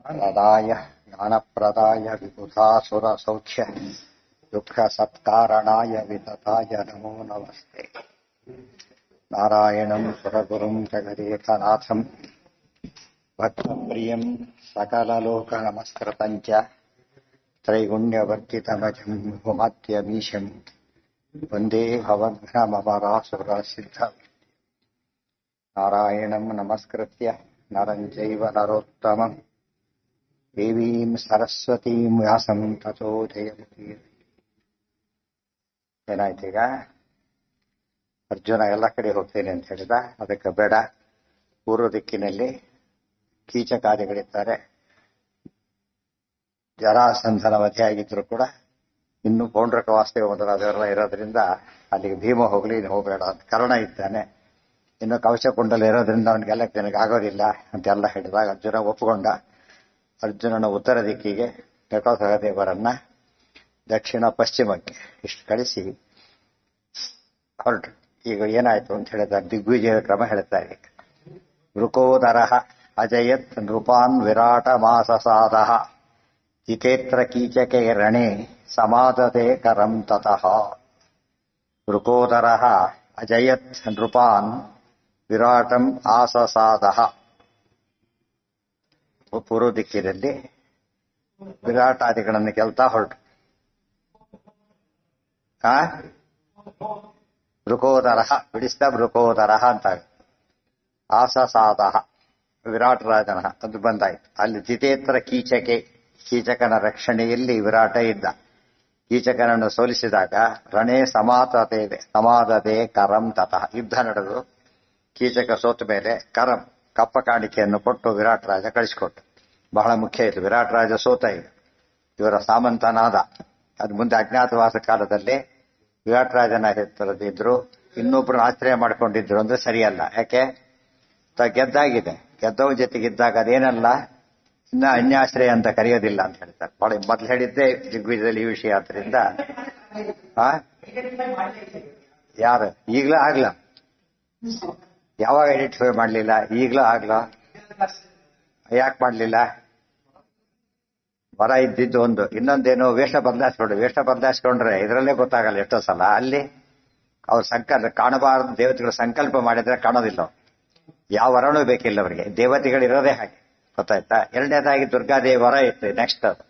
ಪ್ರದಾಯ ಜ್ಞಾನಪ್ರದಾಯ ವಿಬುಧಾಸುರಸೌಖ್ಯ ದುಃಖಸತ್ಕಾರಣಾಯ ವಿತತಾಯ ನಮೋ ನಮಸ್ತೆ. ನಾರಾಯಣಂ ಸುರಗುರುಂ ಜಗದೇಕನಾಥಂ ಭಕ್ತಪ್ರಿಯಂ ಸಕಲಲೋಕನಮಸ್ಕೃತಂಚ ತ್ರೈಗುಣ್ಯವರ್ಜಿತಮಜಂ ಭುಮತ್ಯಮೀಶಂ ವಂದೇ ಭವಘ್ನಮರಾಸುರಸಿದ್ಧ. ನಾರಾಯಣಂ ನಮಸ್ಕೃತ್ಯ ನರಂ ಚೈವ ನರೋತ್ತಮಂ ದೇವೀಂ ಸರಸ್ವತೀಂ ವ್ಯಾಸಂ ತಥೋ ಜಯಮುಖಿ. ಏನಾಯ್ತೀಗ? ಅರ್ಜುನ ಎಲ್ಲ ಕಡೆ ಹೋಗ್ತೇನೆ ಅಂತ ಹೇಳಿದ. ಅದಕ್ಕೆ ಬೇಡ, ಪೂರ್ವ ದಿಕ್ಕಿನಲ್ಲಿ ಕೀಚಕಾದಿಗಳಿದ್ದಾರೆ. ಜರಾಸಂಧನ ವಧೆಯಾಗಿದ್ರು ಕೂಡ ಇನ್ನು ಪೌಂಡ್ರಕ ವಾಸ್ತವ ಮೊದಲಾದವರೆಲ್ಲ ಇರೋದ್ರಿಂದ ಅಲ್ಲಿಗೆ ಭೀಮ ಹೋಗ್ಲಿ, ಇನ್ನು ಹೋಗಬೇಡ ಅಂತ. ಕರ್ಣ ಇದ್ದಾನೆ, ಇನ್ನು ಕವಚ ಕುಂಡಲ ಇರೋದ್ರಿಂದ ಅವನಿಗೆಲ್ಲ ನನಗೆ ಆಗೋದಿಲ್ಲ ಅಂತೆಲ್ಲ ಹೇಳಿದಾಗ ಅರ್ಜುನ ಒಪ್ಪಿಕೊಂಡ. ಅರ್ಜುನನ ಉತ್ತರ ದಿಕ್ಕಿಗೆ ನಟೋಸಹದೇವರನ್ನ ದಕ್ಷಿಣ ಪಶ್ಚಿಮಕ್ಕೆ ಇಷ್ಟು ಕಳಿಸಿ ಹೊರಟು. ಈಗ ಏನಾಯ್ತು ಅಂತ ಹೇಳಿದ್ದಾರೆ, ದಿಗ್ವಿಜಯ ಕ್ರಮ ಹೇಳ್ತಾರೆ. ವೃಕೋದರ ಅಜಯತ್ ನೃಪಾನ್ ವಿರಾಟ ಮಾಸಸಾದ ಜಿತೇತ್ರ ಕೀಚಕೆ ರಣೆ ಸಮಾದತೆ ಕರಂ ತತಃ. ವೃಕೋದರ ಅಜಯತ್ ನೃಪಾನ್ ವಿರಾಟಂ ಆಸಸಾದ. ಪೂರ್ವ ದಿಕ್ಕಿನಲ್ಲಿ ವಿರಾಟಾದಿಗಳನ್ನು ಗೆಲ್ತಾ ಹೊರಟು. ವೃಕೋದರ ಬಿಡಿಸ್ದ ವೃಕೋದರ ಅಂತ. ಆಸಸಾದ ವಿರಾಟ್ ರಾಜನ ಅದು ಬಂದಾಯ್ತು. ಅಲ್ಲಿ ಜಿತೇತ್ರ ಕೀಚಕೆ, ಕೀಚಕನ ರಕ್ಷಣೆಯಲ್ಲಿ ವಿರಾಟ ಇದ್ದ. ಕೀಚಕನನ್ನು ಸೋಲಿಸಿದಾಗ ರಣೇ ಸಮಾದತೆ ಕರಂ ತತಃ. ಯುದ್ಧ ನಡೆದು ಕೀಚಕ ಸೋತ ಮೇಲೆ ಕರಂ ಕಪ್ಪ ಕಾಣಿಕೆಯನ್ನು ಕೊಟ್ಟು ವಿರಾಟ್ ರಾಜ ಕಳಿಸಿಕೊಟ್ಟು. ಬಹಳ ಮುಖ್ಯ ಇದು. ವಿರಾಟ್ ರಾಜ ಸೋತ, ಇವರ ಸಾಮಂತನಾದ. ಅದು ಮುಂದೆ ಅಜ್ಞಾತವಾಸ ಕಾಲದಲ್ಲಿ ವಿರಾಟ್ ರಾಜನ ಹೆಸರದಿದ್ರು ಇನ್ನೊಬ್ರನ್ನ ಆಶ್ರಯ ಮಾಡ್ಕೊಂಡಿದ್ರು ಅಂದ್ರೆ ಸರಿಯಲ್ಲ. ಯಾಕೆ? ಗೆದ್ದಾಗಿದೆ, ಗೆದ್ದವ ಜೊತೆಗಿದ್ದಾಗ ಅದೇನಲ್ಲ, ಇನ್ನ ಅನ್ಯಾಶ್ರಯ ಅಂತ ಕರೆಯೋದಿಲ್ಲ ಅಂತ ಹೇಳ್ತಾರೆ. ಮೊದಲು ಹೇಳಿದ್ದೆ ದಿಗ್ವಿಜಯದಲ್ಲಿ ಈ ವಿಷಯ. ಆದ್ರಿಂದ ಯಾರು ಈಗ್ಲೂ ಆಗ್ಲ, ಯಾವಾಗ ಐಡೆಂಟಿಫೈ ಮಾಡ್ಲಿಲ್ಲ, ಈಗ್ಲೂ ಆಗ್ಲ. ಯಾಕೆ ಮಾಡ್ಲಿಲ್ಲ? ವರ ಇದ್ದಿದ್ದು ಒಂದು, ಇನ್ನೊಂದೇನು ವೇಷ ಬದಲಾಯಿಸ್ಕೊಂಡ್ರೆ ಇದರಲ್ಲೇ ಗೊತ್ತಾಗಲ್ಲ ಎಷ್ಟೋ ಸಲ. ಅಲ್ಲಿ ಅವ್ರ ಸಂಕಲ್ಪ ಕಾಣಬಾರದು, ದೇವತೆಗಳು ಸಂಕಲ್ಪ ಮಾಡಿದ್ರೆ ಕಾಣೋದಿಲ್ಲ. ಯಾವ ವರನೂ ಬೇಕಿಲ್ಲ ಅವರಿಗೆ, ದೇವತೆಗಳಿರೋದೇ ಹಾಗೆ. ಗೊತ್ತಾಯ್ತಾ? ಎರಡನೇದಾಗಿ ದುರ್ಗಾದೇವಿ ವರ ಇತ್ತು. ನೆಕ್ಸ್ಟ್ ಅದು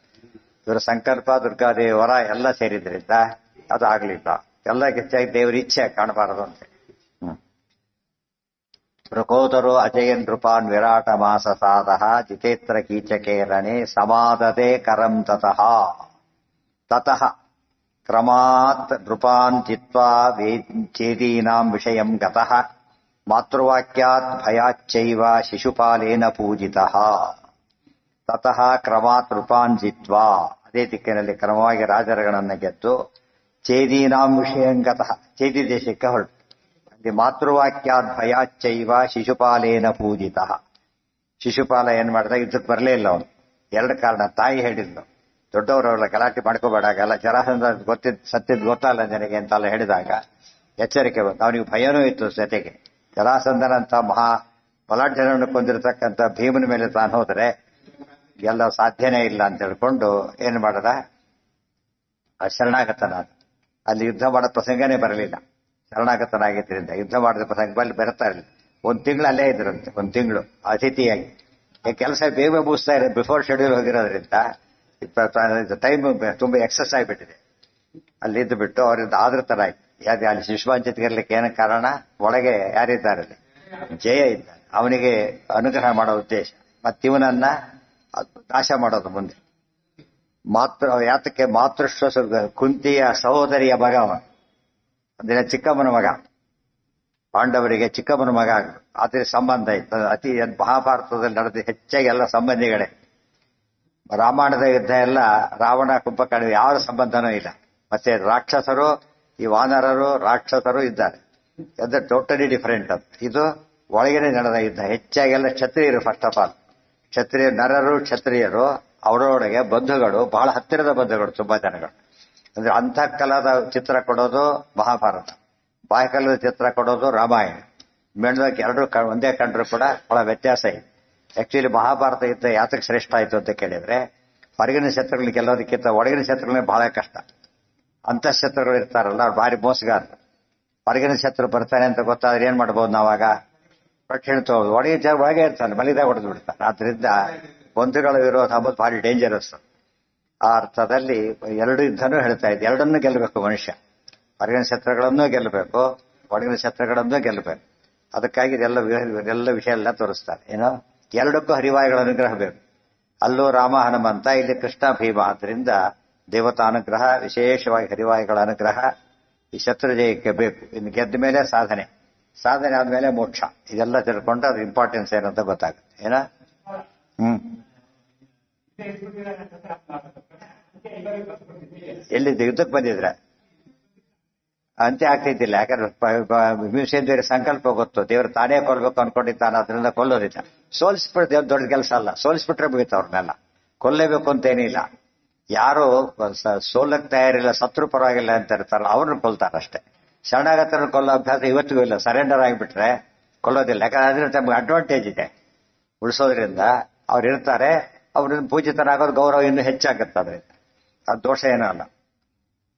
ಇವರ ಸಂಕಲ್ಪ, ದುರ್ಗಾದೇವಿ ವರ ಎಲ್ಲ ಸೇರಿದ್ರಿಂದ ಅದು ಆಗ್ಲಿಲ್ಲ. ಎಲ್ಲ ಹೆಚ್ಚಾಗಿ ದೇವರ ಇಚ್ಛೆ ಕಾಣಬಾರದು ಅಂತ. ವೃಕೋದರೋ ಅಜಯನ್ ನೃಪಾನ್ ವಿರಾಟ ಮಾಸಸಾದ ಜಿತೇತ್ರ ಕೀಚಕೆ ರಣೆ ಸಮಾದತೆ ಕರಂ ತತಃ. ತತಃ ಕ್ರಮಾತ್ ನೃಪಾನ್ ಚಿತ್ವಾ ಚೇದೀನಾಂ ವಿಷಯಂ ಗತಃ ಮಾತೃವಾಕ್ಯಾತ್ ಭಯಾಚ್ಚೈವ ಶಿಶುಪಾಲೇನ ಪೂಜಿತಃ. ತತಃ ಕ್ರಮಾತ್ ನೃಪಾನ್ ಜಿತ್ವಾ, ಅದೇ ದಿಕ್ಕಿನಲ್ಲಿ ಕ್ರಮವಾಗಿ ರಾಜರುಗಳನ್ನು ಗೆದ್ದು ಚೇದೀನಾಂ ವಿಷಯಂ ಗತಃ, ಚೇದಿ ದೇಶಕ್ಕೆ ಹೊರಟು. ಅಲ್ಲಿ ಮಾತೃವಾಕ್ಯಾತ್ ಭಯಾಚ್ಚೈವ ಶಿಶುಪಾಲೇನ ಪೂಜಿತಃ. ಶಿಶುಪಾಲ ಏನ್ ಮಾಡಿದ, ಯುದ್ಧಕ್ಕೆ ಬರಲೇ ಇಲ್ಲ ಅವನು. ಎರಡು ಕಾರಣ. ತಾಯಿ ಹೇಳಿದ್ಲು, ದೊಡ್ಡವರವರೆಲ್ಲ ಗಲಾಟೆ ಮಾಡ್ಕೋಬೇಡಾಗಲ್ಲ, ಜರಾಸಂಧ ಸತ್ತಿದ್ ಗೊತ್ತಲ್ಲ ನನಗೆ ಅಂತೆಲ್ಲ ಹೇಳಿದಾಗ ಎಚ್ಚರಿಕೆ ಬಂತು. ಅವನಿಗೆ ಭಯನೂ ಇತ್ತು. ಜೊತೆಗೆ ಜರಾಸಂಧನಂತ ಮಹಾ ಬಲಾಢ್ಯನನ್ನು ಕೊಂದಿರತಕ್ಕಂಥ ಭೀಮನ ಮೇಲೆ ತಾನು ಹೋದರೆ ಎಲ್ಲ ಸಾಧ್ಯನೇ ಇಲ್ಲ ಅಂತ ಹೇಳ್ಕೊಂಡು ಏನ್ ಮಾಡದ, ಶರಣಾಗತನಾದ. ಅಲ್ಲಿ ಯುದ್ಧ ಮಾಡೋ ಪ್ರಸಂಗನೇ ಬರಲಿಲ್ಲ. ಶರಣಾಗತನಾಗಿದ್ದರಿಂದ ಯುದ್ಧ ಮಾಡಿದ ಪ್ರಸಂಗ ಬರ್ತಾ ಇರಲಿಲ್ಲ. ಒಂದ್ ತಿಂಗಳು ಅಲ್ಲೇ ಇದ್ರಂತೆ, ಒಂದ್ ತಿಂಗಳು ಅತಿಥಿಯಾಗಿ. ಕೆಲಸ ಬೇಗ ಮುಗಿಸ್ತಾ ಇದೆ, ಬಿಫೋರ್ ಶೆಡ್ಯೂಲ್ ಹೋಗಿರೋದ್ರಿಂದ ಟೈಮ್ ತುಂಬಾ ಎಕ್ಸಸ್ ಆಗಿಬಿಟ್ಟಿದೆ. ಅಲ್ಲಿ ಇದ್ದು ಬಿಟ್ಟು ಅವರಿಂದ ಆದೃತರಾಗಿ ಅಲ್ಲಿ ಶಿಶುಪಾಂಚಿತಗಿರ್ಲಿಕ್ಕೆ ಏನು ಕಾರಣ, ಒಳಗೆ ಯಾರಿದ್ದಾರೆ, ಜಯ ಇದ್ದಾನೆ, ಅವನಿಗೆ ಅನುಗ್ರಹ ಮಾಡೋ ಉದ್ದೇಶ, ಮತ್ತಿವನನ್ನ ನಾಶ ಮಾಡೋದು ಮುಂದೆ. ಯಾತಕ್ಕೆ ಮಾತೃಶ್ವ ಕುಂತಿಯ ಸಹೋದರಿಯ ಮಗ ಅವನು, ಅಂದಿನ ಚಿಕ್ಕಮ್ಮನ ಮಗ, ಪಾಂಡವರಿಗೆ ಚಿಕ್ಕಮ್ಮನ ಮಗ. ಅದ್ರ ಸಂಬಂಧ ಇತ್ತು. ಅತಿ ಮಹಾಭಾರತದಲ್ಲಿ ನಡೆದ ಹೆಚ್ಚಾಗಿ ಎಲ್ಲ ಸಂಬಂಧಿಗಳೇ. ರಾಮಾಯಣದ ಯುದ್ಧ ಎಲ್ಲ ರಾವಣ ಕುಂಭಕರ್ಣ ಯಾವ ಸಂಬಂಧನೂ ಇಲ್ಲ. ಮತ್ತೆ ರಾಕ್ಷಸರು, ಈ ವಾನರರು ರಾಕ್ಷಸರು ಇದ್ದಾರೆ, ಅದು ಟೋಟಲಿ ಡಿಫರೆಂಟ್. ಅದು ಇದು ಒಳಗಡೆ ನಡೆದ ಯುದ್ಧ. ಹೆಚ್ಚಾಗೆಲ್ಲ ಕ್ಷತ್ರಿಯರು. ಫಸ್ಟ್ ಆಫ್ ಆಲ್ ಕ್ಷತ್ರಿಯ ನರರು, ಕ್ಷತ್ರಿಯರು ಅವರೊಳಗೆ ಬಂಧುಗಳು, ಬಹಳ ಹತ್ತಿರದ ಬಂಧುಗಳು ತುಂಬಾ ಜನಗಳು. ಅಂದ್ರೆ ಅಂತಃಕಲದ ಚಿತ್ರ ಕೊಡೋದು ಮಹಾಭಾರತ, ಬಾಹ್ಯಕಲದ ಚಿತ್ರ ಕೊಡೋದು ರಾಮಾಯಣ. ಮೇಣದಾಗ ಎರಡು ಒಂದೇ ಕಂಡ್ರು ಕೂಡ ಬಹಳ ವ್ಯತ್ಯಾಸ ಇದೆ. ಆಕ್ಚುಲಿ ಮಹಾಭಾರತ ಯುದ್ಧ ಯಾತಕ್ಕೆ ಶ್ರೇಷ್ಠ ಆಯಿತು ಅಂತ ಕೇಳಿದ್ರೆ ಹೊರಗಿನ ಶತ್ರುಗಳನ್ನ ಗೆಲ್ಲೋದಕ್ಕಿಂತ ಒಳಗಿನ ಶತ್ರುಗಳೇ ಬಹಳ ಕಷ್ಟ. ಅಂತಃಶತ್ರುಗಳು ಇರ್ತಾರಲ್ಲ ಅವ್ರು ಭಾರಿ ಮೋಸಗಾರರು. ಹೊರಗಿನ ಶತ್ರು ಬರ್ತಾನೆ ಅಂತ ಗೊತ್ತಾದ್ರೆ ಏನ್ ಮಾಡ್ಬೋದು ನಾವಾಗ? ಪಟ್ಟು ಹೇಳ್ತೋದು. ಒಳಗೆ ಇರ್ತಾನೆ, ಮಲಿದಾಗ ಹೊಡೆದು ಬಿಡ್ತಾನೆ. ಆದ್ರಿಂದ ಬಂಧುಗಳ ವಿರೋಧ ಅಂಬೋದು ಭಾರಿ ಡೇಂಜರಸ್. ಆ ಅರ್ಥದಲ್ಲಿ ಎರಡು ಯುದ್ಧನೂ ಹೇಳ್ತಾ ಇದ್ದೆ. ಎರಡನ್ನೂ ಗೆಲ್ಲಬೇಕು ಮನುಷ್ಯ. ಹೊರಗಿನ ಶತ್ರುಗಳನ್ನೂ ಗೆಲ್ಲಬೇಕು, ಒಳಗಿನ ಶತ್ರುಗಳನ್ನೂ ಗೆಲ್ಲಬೇಕು. ಅದಕ್ಕಾಗಿ ಎಲ್ಲ ವಿಷಯ ಎಲ್ಲ ತೋರಿಸ್ತಾರೆ. ಏನೋ ಎರಡಕ್ಕೂ ಹರಿವಾಯುಗಳ ಅನುಗ್ರಹ ಬೇಕು. ಅಲ್ಲೂ ರಾಮ ಹನುಮಂತ, ಇಲ್ಲಿ ಕೃಷ್ಣ ಭೀಮ. ಆದ್ರಿಂದ ದೇವತಾ ಅನುಗ್ರಹ, ವಿಶೇಷವಾಗಿ ಹರಿವಾಯುಗಳ ಅನುಗ್ರಹ ಈ ಶತ್ರು ಜಯಕ್ಕೆ ಬೇಕು. ಇನ್ನು ಗೆದ್ದ ಮೇಲೆ ಸಾಧನೆ, ಸಾಧನೆ ಆದ್ಮೇಲೆ ಮೋಕ್ಷ. ಇದೆಲ್ಲ ತಿಳ್ಕೊಂಡ್ರೆ ಅದ್ರ ಇಂಪಾರ್ಟೆನ್ಸ್ ಏನಂತ ಗೊತ್ತಾಗುತ್ತೆ. ಏನ ಎಲ್ಲಿದ್ದ ಯುದ್ಧಕ್ಕೆ ಬಂದಿದ್ರೆ ಅಂತ್ಯ ಆಗ್ತಿದ್ದಿಲ್ಲ. ಯಾಕಂದ್ರೆ ಭೀಮಸೇನ ದೇವರ ಸಂಕಲ್ಪ ಗೊತ್ತು. ದೇವರು ತಾನೇ ಕೊಲ್ಬೇಕು ಅನ್ಕೊಂಡಿದ್ದಾನೆ, ಅದರಿಂದ ಕೊಲ್ಲೋದಿಲ್ಲ. ಸೋಲಿಸ್ಬಿಟ್ಟು ದೊಡ್ಡ ಕೆಲಸ ಅಲ್ಲ, ಸೋಲಿಸ್ಬಿಟ್ರೆ ಮುಗಿತು ಅವ್ರನ್ನೆಲ್ಲ. ಕೊಲ್ಲೇಬೇಕು ಅಂತೇನಿಲ್ಲ. ಯಾರು ಸೋಲಕ್ ತಯಾರಿಲ್ಲ, ಶತ್ರು ಪರವಾಗಿಲ್ಲ ಅಂತ ಇರ್ತಾರಲ್ಲ ಅವ್ರನ್ನ ಕೊಲ್ತಾರಷ್ಟೇ. ಶರಣಾಗತನ ಕೊಲ್ಲೋ ಅಭ್ಯಾಸ ಇವತ್ತಿಗೂ ಇಲ್ಲ. ಸರೆಂಡರ್ ಆಗಿಬಿಟ್ರೆ ಕೊಲ್ಲೋದಿಲ್ಲ. ಯಾಕಂದ್ರೆ ಅದ್ರಿಂದ ತಮ್ಗೆ ಅಡ್ವಾಂಟೇಜ್ ಇದೆ ಉಳಿಸೋದ್ರಿಂದ. ಅವ್ರು ಇರ್ತಾರೆ, ಅವ್ರನ್ನ ಪೂಜಿತರಾಗೋದು ಗೌರವ ಇನ್ನೂ ಹೆಚ್ಚಾಗುತ್ತೆ. ಅದರಿಂದ ಅದು ದೋಷ ಏನೂ ಅಲ್ಲ.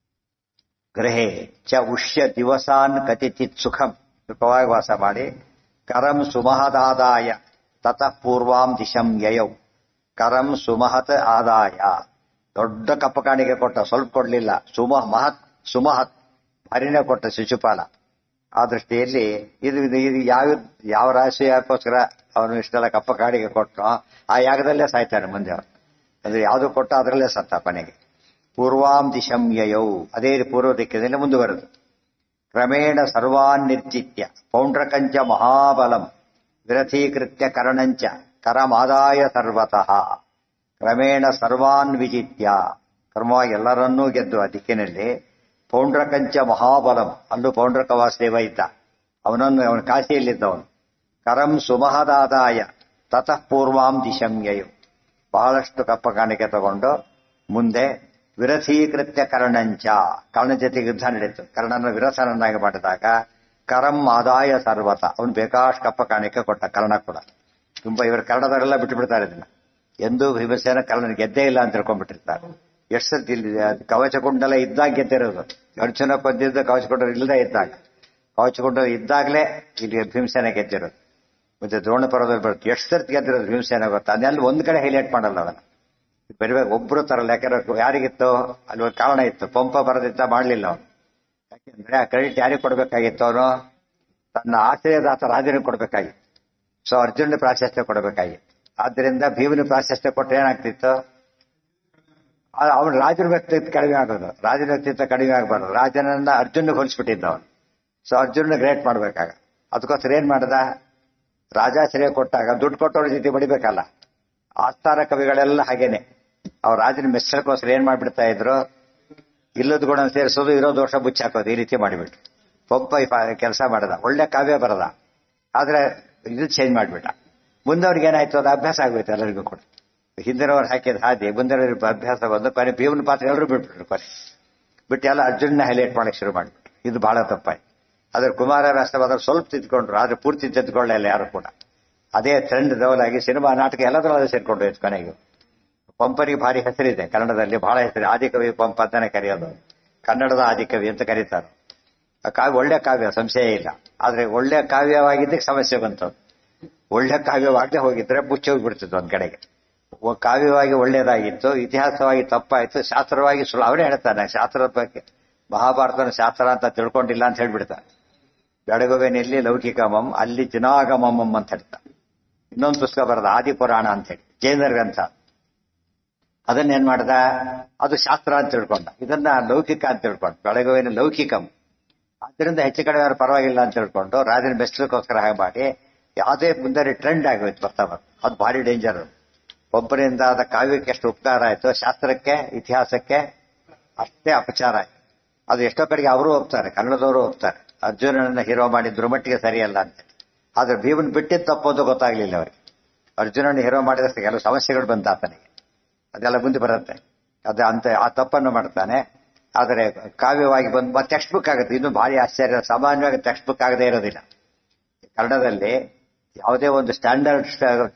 ಗೃಹೇ ಚ ಉಷ್ಯ ದಿವಸಾನ್ ಕತಿಚಿತ್ ಸುಖಂ, ಸುಖವಾಗಿ ವಾಸ ಮಾಡಿ. ಕರಂ ಸುಮಹದಾದಾಯ ತತಃ ಪೂರ್ವಾಂ ದಿಶಂ ಯಯೌ. ಕರಂ ಸುಮಹತ್ ಆದಾಯ, ದೊಡ್ಡ ಕಪ್ಪ ಕಾಣಿಕೆ ಕೊಟ್ಟ, ಸ್ವಲ್ಪ ಕೊಡ್ಲಿಲ್ಲ. ಸುಮಹತ್ ಭಾರಿನೇ ಕೊಟ್ಟ ಶಿಶುಪಾಲ. ಆ ದೃಷ್ಟಿಯಲ್ಲಿ ಇದು ಯಾವ ರಾಶಿ ಯಾಕೋಸ್ಕರ ಅವನು ಇಷ್ಟೆಲ್ಲ ಕಪ್ಪ ಕಾಣಿಕೆ ಕೊಟ್ಟು ಆ ಯಾಗದಲ್ಲೇ ಸಾಯ್ತಾನೆ ಮುಂದೆ. ಅದು ಯಾವುದು ಕೊಟ್ಟ ಅದರಲ್ಲೇ ಸತ್ತ ಕೊನೆಗೆ. ಪೂರ್ವಾಂ ದಿಶಂ ಯಯೌ, ಅದೇ ಪೂರ್ವ ದಿಕ್ಕಿನಲ್ಲಿ ಮುಂದುವರೆದು. ಕ್ರಮೇಣ ಸರ್ವಾನ್ ನಿರ್ಜಿತ್ಯ ಪೌಂಡ್ರಕಂಚ ಮಹಾಬಲಂ ವಿರಥೀಕೃತ್ಯ ಕರ್ಣಂಚ ಕರಮಾದಾಯ ಸರ್ವತಃ. ಕ್ರಮೇಣ ಸರ್ವಾನ್ ವಿಜಿತ್ಯ, ಕ್ರಮವಾಗಿ ಎಲ್ಲರನ್ನೂ ಗೆದ್ದು ಆ ದಿಕ್ಕಿನಲ್ಲಿ. ಪೌಂಡ್ರಕಂಚ ಮಹಾಬಲಂ, ಅಲ್ಲೂ ಪೌಂಡ್ರಕ ವಾಸುದೇವ ಇದ್ದ, ಅವನು ಕಾಶಿಯಲ್ಲಿದ್ದವನು. ಕರಂ ಸುಮಹದಾದಾಯ ತತಃ ಪೂರ್ವಾಂ ದಿಶಂ ಯಯೌ, ಬಹಳಷ್ಟು ಕಪ್ಪ ಕಾಣಿಕೆ ತಗೊಂಡು ಮುಂದೆ. ವಿರಥೀಕೃತ್ಯ ಕರ್ಣಂಚ, ಕರ್ಣ ಜೊತೆಗೆ ಯುದ್ಧ ನಡೀತು. ಕರ್ಣನ ವಿರಥನನ್ನಾಗಿ ಮಾಡಿದಾಗ ಕರಂ ಆದಾಯ ಸರ್ವತ, ಅವನು ಬೇಕಾಷ್ಟು ಕಪ್ಪ ಕಾಣಿಕೆ ಕೊಟ್ಟ. ಕರ್ಣ ಕೂಡ ತುಂಬಾ, ಇವರು ಕನ್ನಡದವರೆಲ್ಲ ಬಿಟ್ಟು ಬಿಡ್ತಾರೆ ಇದನ್ನ. ಎಂದೂ ಭೀಮಸೇನ ಕರ್ಣನ ಗೆದ್ದೇ ಇಲ್ಲ ಅಂತ ತಿಳ್ಕೊಂಡ್ಬಿಟ್ಟಿರ್ತಾರೆ. ಎಷ್ಟು ಸರ್ತಿ ಇಲ್ಲಿ ಕವಚಕುಂಡಲ ಇದ್ದಾಗ ಗೆದ್ದಿರೋದು. ಅರ್ಜುನ ಕೊಂದಿದ್ದು ಕವಚಕುಂಡಲ ಇಲ್ಲದೆ ಇದ್ದಾಗ. ಕವಚಕುಂಡಲ ಇದ್ದಾಗಲೇ ಇಲ್ಲಿ ಭೀಮಸೇನ ಗೆದ್ದಿರೋದು. ಮತ್ತೆ ದ್ರೋಣ ಪರ್ವದಲ್ಲಿ ಬರುತ್ತೆ. ಎಷ್ಟು ಸರ್ತಿ ಗೆದ್ದಿರೋದು ಭೀಮಸೇನ ಗೊತ್ತಾ? ಅದನ್ನೆಲ್ಲ ಒಂದ್ ಕಡೆ ಹೈಲೈಟ್ ಮಾಡಲ್ಲ ಅದನ್ನ. ಬರಬೇಕು ಒಬ್ರು ತರಲ್ಲ. ಯಾಕಂದ್ರೆ ಯಾರಿಗಿತ್ತು ಅಲ್ಲಿ ಒಂದು ಕಾರಣ ಇತ್ತು. ಪಂಪ ಬರದಿತ್ತ ಮಾಡಲಿಲ್ಲ ಅವನು. ಯಾಕೆಂದ್ರೆ ಆ ಕ್ರೆಡಿಟ್ ಯಾರಿಗೆ ಕೊಡ್ಬೇಕಾಗಿತ್ತು? ಅವನು ತನ್ನ ಆಶ್ರಯದಾತ ರಾಜನಿಗೆ ಕೊಡ್ಬೇಕಾಗಿತ್ತು. ಸೊ ಅರ್ಜುನ ಪ್ರಾಶಸ್ತ್ಯ ಕೊಡಬೇಕಾಗಿತ್ತು. ಆದ್ರಿಂದ ಭೀಮನ ಪ್ರಾಶಸ್ತ್ಯ ಕೊಟ್ಟರೆ ಏನಾಗ್ತಿತ್ತು? ಅವನು ರಾಜನ ವ್ಯಕ್ತಿತ್ವ ಕಡಿಮೆ ಆಗೋದು. ರಾಜನ ವ್ಯಕ್ತಿತ್ವ ಕಡಿಮೆ ಆಗಬಾರ್ದು. ರಾಜನನ್ನ ಅರ್ಜುನ ಹೋಲಿಸ್ಬಿಟ್ಟಿದ್ದ ಅವನು. ಸೊ ಅರ್ಜುನ ಗ್ರೇಟ್ ಮಾಡ್ಬೇಕಾಗ ಅದಕ್ಕೋಸ್ಕರ ಏನ್ ಮಾಡ್ದ? ರಾಜಾಶ್ರಯ ಕೊಟ್ಟಾಗ ದುಡ್ಡು ಕೊಟ್ಟವ್ರ ಜೊತೆ ಬಡಿಬೇಕಲ್ಲ. ಆಸ್ಥಾನ ಕವಿಗಳೆಲ್ಲ ಹಾಗೇನೆ. ಅವ್ರ ರಾಜನ ಮೆಚ್ಚಕ್ಕೋಸ್ಕರ ಏನ್ ಮಾಡ್ಬಿಡ್ತಾ ಇದ್ರು? ಇಲ್ಲದ ಗುಣ ಸೇರಿಸೋದು, ಇರೋ ದೋಷ ಮುಚ್ಚಾಕೋದು, ಈ ರೀತಿ ಮಾಡಿಬಿಟ್ಟು ಪಂಪ ಕೆಲಸ ಮಾಡದ. ಒಳ್ಳೆ ಕಾವ್ಯ ಬರದ, ಆದ್ರೆ ಇದು ಚೇಂಜ್ ಮಾಡ್ಬಿಟ್ಟ. ಮುಂದವ್ರಿಗೆ ಏನಾಯ್ತು? ಅದು ಅಭ್ಯಾಸ ಆಗ್ಬೇಕು ಎಲ್ಲರಿಗೂ ಕೂಡ. ಹಿಂದಿನವ್ರು ಹಾಕಿದ ಹಾದಿ ಮುಂದಿನವ್ರಿಗೆ ಅಭ್ಯಾಸ ಬಂದು ಕೊನೆ ಭೀಮನ ಪಾತ್ರ ಎಲ್ಲರೂ ಬಿಟ್ಬಿಟ್ರು. ಕೊನೆ ಬಿಟ್ಟು ಎಲ್ಲ ಅರ್ಜುನ ಹೈಲೈಟ್ ಮಾಡಕ್ಕೆ ಶುರು ಮಾಡ್ಬಿಟ್ರು. ಇದು ಬಹಳ ತಪ್ಪಾಯ್ತು. ಆದ್ರೆ ಕುಮಾರವ್ಯಾಸವಾದ ಸ್ವಲ್ಪ ತಿದ್ಕೊಂಡ್ರು, ಆದ್ರೆ ಪೂರ್ತಿ ತಿದ್ಕೊಳ್ಳಲ್ಲ ಯಾರು ಕೂಡ. ಅದೇ ಟ್ರೆಂಡ್ ಡೆವಲಾಗಿ ಸಿನಿಮಾ, ನಾಟಕ ಎಲ್ಲದರಲ್ಲೂ ಸೇರ್ಕೊಂಡು ಹೋಯ್ತು ಕೊನೆಗೆ. ಪಂಪನಿಗೆ ಭಾರಿ ಹೆಸರಿದೆ ಕನ್ನಡದಲ್ಲಿ, ಬಹಳ ಹೆಸರು. ಆದಿಕವಿ ಪಂಪ ಅಂತಾನೆ ಕರೆಯೋದು. ಕನ್ನಡದ ಆದಿಕವಿ ಅಂತ ಕರೀತಾರೆ. ಆ ಕಾವ್ಯ ಒಳ್ಳೆ ಕಾವ್ಯ, ಸಂಶಯ ಇಲ್ಲ. ಆದ್ರೆ ಒಳ್ಳೆ ಕಾವ್ಯವಾಗಿದ್ದಕ್ಕೆ ಸಮಸ್ಯೆ ಬಂತು. ಒಳ್ಳೆ ಕಾವ್ಯವಾಗದೆ ಹೋಗಿದ್ರೆ ಮುಚ್ಚಿ ಹೋಗ್ಬಿಡ್ತಿತ್ತು ಒಂದ್ ಕಡೆಗೆ. ಕಾವ್ಯವಾಗಿ ಒಳ್ಳೇದಾಗಿತ್ತು, ಇತಿಹಾಸವಾಗಿ ತಪ್ಪಾಯ್ತು, ಶಾಸ್ತ್ರವಾಗಿ ಸುಳ್ಳು. ಅವನೇ ಹೇಳ್ತಾನೆ ಶಾಸ್ತ್ರದ ಬಗ್ಗೆ, ಮಹಾಭಾರತನ ಶಾಸ್ತ್ರ ಅಂತ ತಿಳ್ಕೊಂಡಿಲ್ಲ ಅಂತ ಹೇಳ್ಬಿಡ್ತಾನೆ. ಬೆಳಗುವೆನಲ್ಲಿ ಲೌಕಿಕಮಂ ಅಲ್ಲಿ ಜಿನಾಗಮಂ ಅಂತ ಹೇಳ್ತಾನೆ. ಇನ್ನೊಂದು ಪುಸ್ತಕ ಬರದ ಆದಿಪುರಾಣ ಅಂತ ಹೇಳಿ, ಜೈನರ ಗ್ರಂಥ. ಅದನ್ನೇನ್ ಮಾಡ್ದ? ಅದು ಶಾಸ್ತ್ರ ಅಂತ ತಿಳ್ಕೊಂಡ, ಇದನ್ನ ಲೌಕಿಕ ಅಂತ ತಿಳ್ಕೊಂಡು. ಬೆಳಗುವಿನ ಲೌಕಿಕಂ, ಅದರಿಂದ ಹೆಚ್ಚು ಕಡೆ ಯಾರು ಪರವಾಗಿಲ್ಲ ಅಂತ ತಿಳ್ಕೊಂಡು ರಾಜನ ಬೆಸ್ಲಿಕ್ಕೋಸ್ಕರ ಹಾಗೆ ಮಾಡಿ ಯಾವುದೇ ಮುಂದೆ ಟ್ರೆಂಡ್ ಆಗೋಯ್ತು ಬರ್ತಾ ಬರ್ತಾ. ಅದು ಭಾರಿ ಡೇಂಜರ್. ಒಬ್ಬರಿಂದ ಆದ ಕಾವ್ಯಕ್ಕೆ ಎಷ್ಟು ಉಪಕಾರ ಆಯ್ತು, ಶಾಸ್ತ್ರಕ್ಕೆ ಇತಿಹಾಸಕ್ಕೆ ಅಷ್ಟೇ ಅಪಚಾರ ಆಯ್ತು. ಅದು ಎಷ್ಟೋ ಕಡೆಗೆ ಅವರು ಹೋಗ್ತಾರೆ, ಕನ್ನಡದವರು ಹೋಗ್ತಾರೆ. ಅರ್ಜುನನ ಹೀರೋ ಮಾಡಿದ್ರು ಮಟ್ಟಿಗೆ ಸರಿಯಲ್ಲ ಅಂತ. ಆದ್ರೆ ಭೀಮನ್ ಬಿಟ್ಟಿದ್ದು ತಪ್ಪೋದು ಗೊತ್ತಾಗ್ಲಿಲ್ಲ ಅವರಿಗೆ. ಅರ್ಜುನನ ಹೀರೋ ಮಾಡಿದಷ್ಟು ಕೆಲವು ಸಮಸ್ಯೆಗಳು ಬಂತ ಆತನಿಗೆ, ಅದೆಲ್ಲ ಮುಂದೆ ಬರುತ್ತೆ. ಅದೇ ಅಂತ ಆ ತಪ್ಪನ್ನು ಮಾಡ್ತಾನೆ. ಆದರೆ ಕಾವ್ಯವಾಗಿ ಬಂದು ಟೆಕ್ಸ್ಟ್ ಬುಕ್ ಆಗುತ್ತೆ. ಇನ್ನು ಭಾರಿ ಆಶ್ಚರ್ಯ, ಸಾಮಾನ್ಯವಾಗಿ ಟೆಕ್ಸ್ಟ್ ಬುಕ್ ಆಗದೆ ಇರೋದಿಲ್ಲ. ಕನ್ನಡದಲ್ಲಿ ಯಾವುದೇ ಒಂದು ಸ್ಟ್ಯಾಂಡರ್ಡ್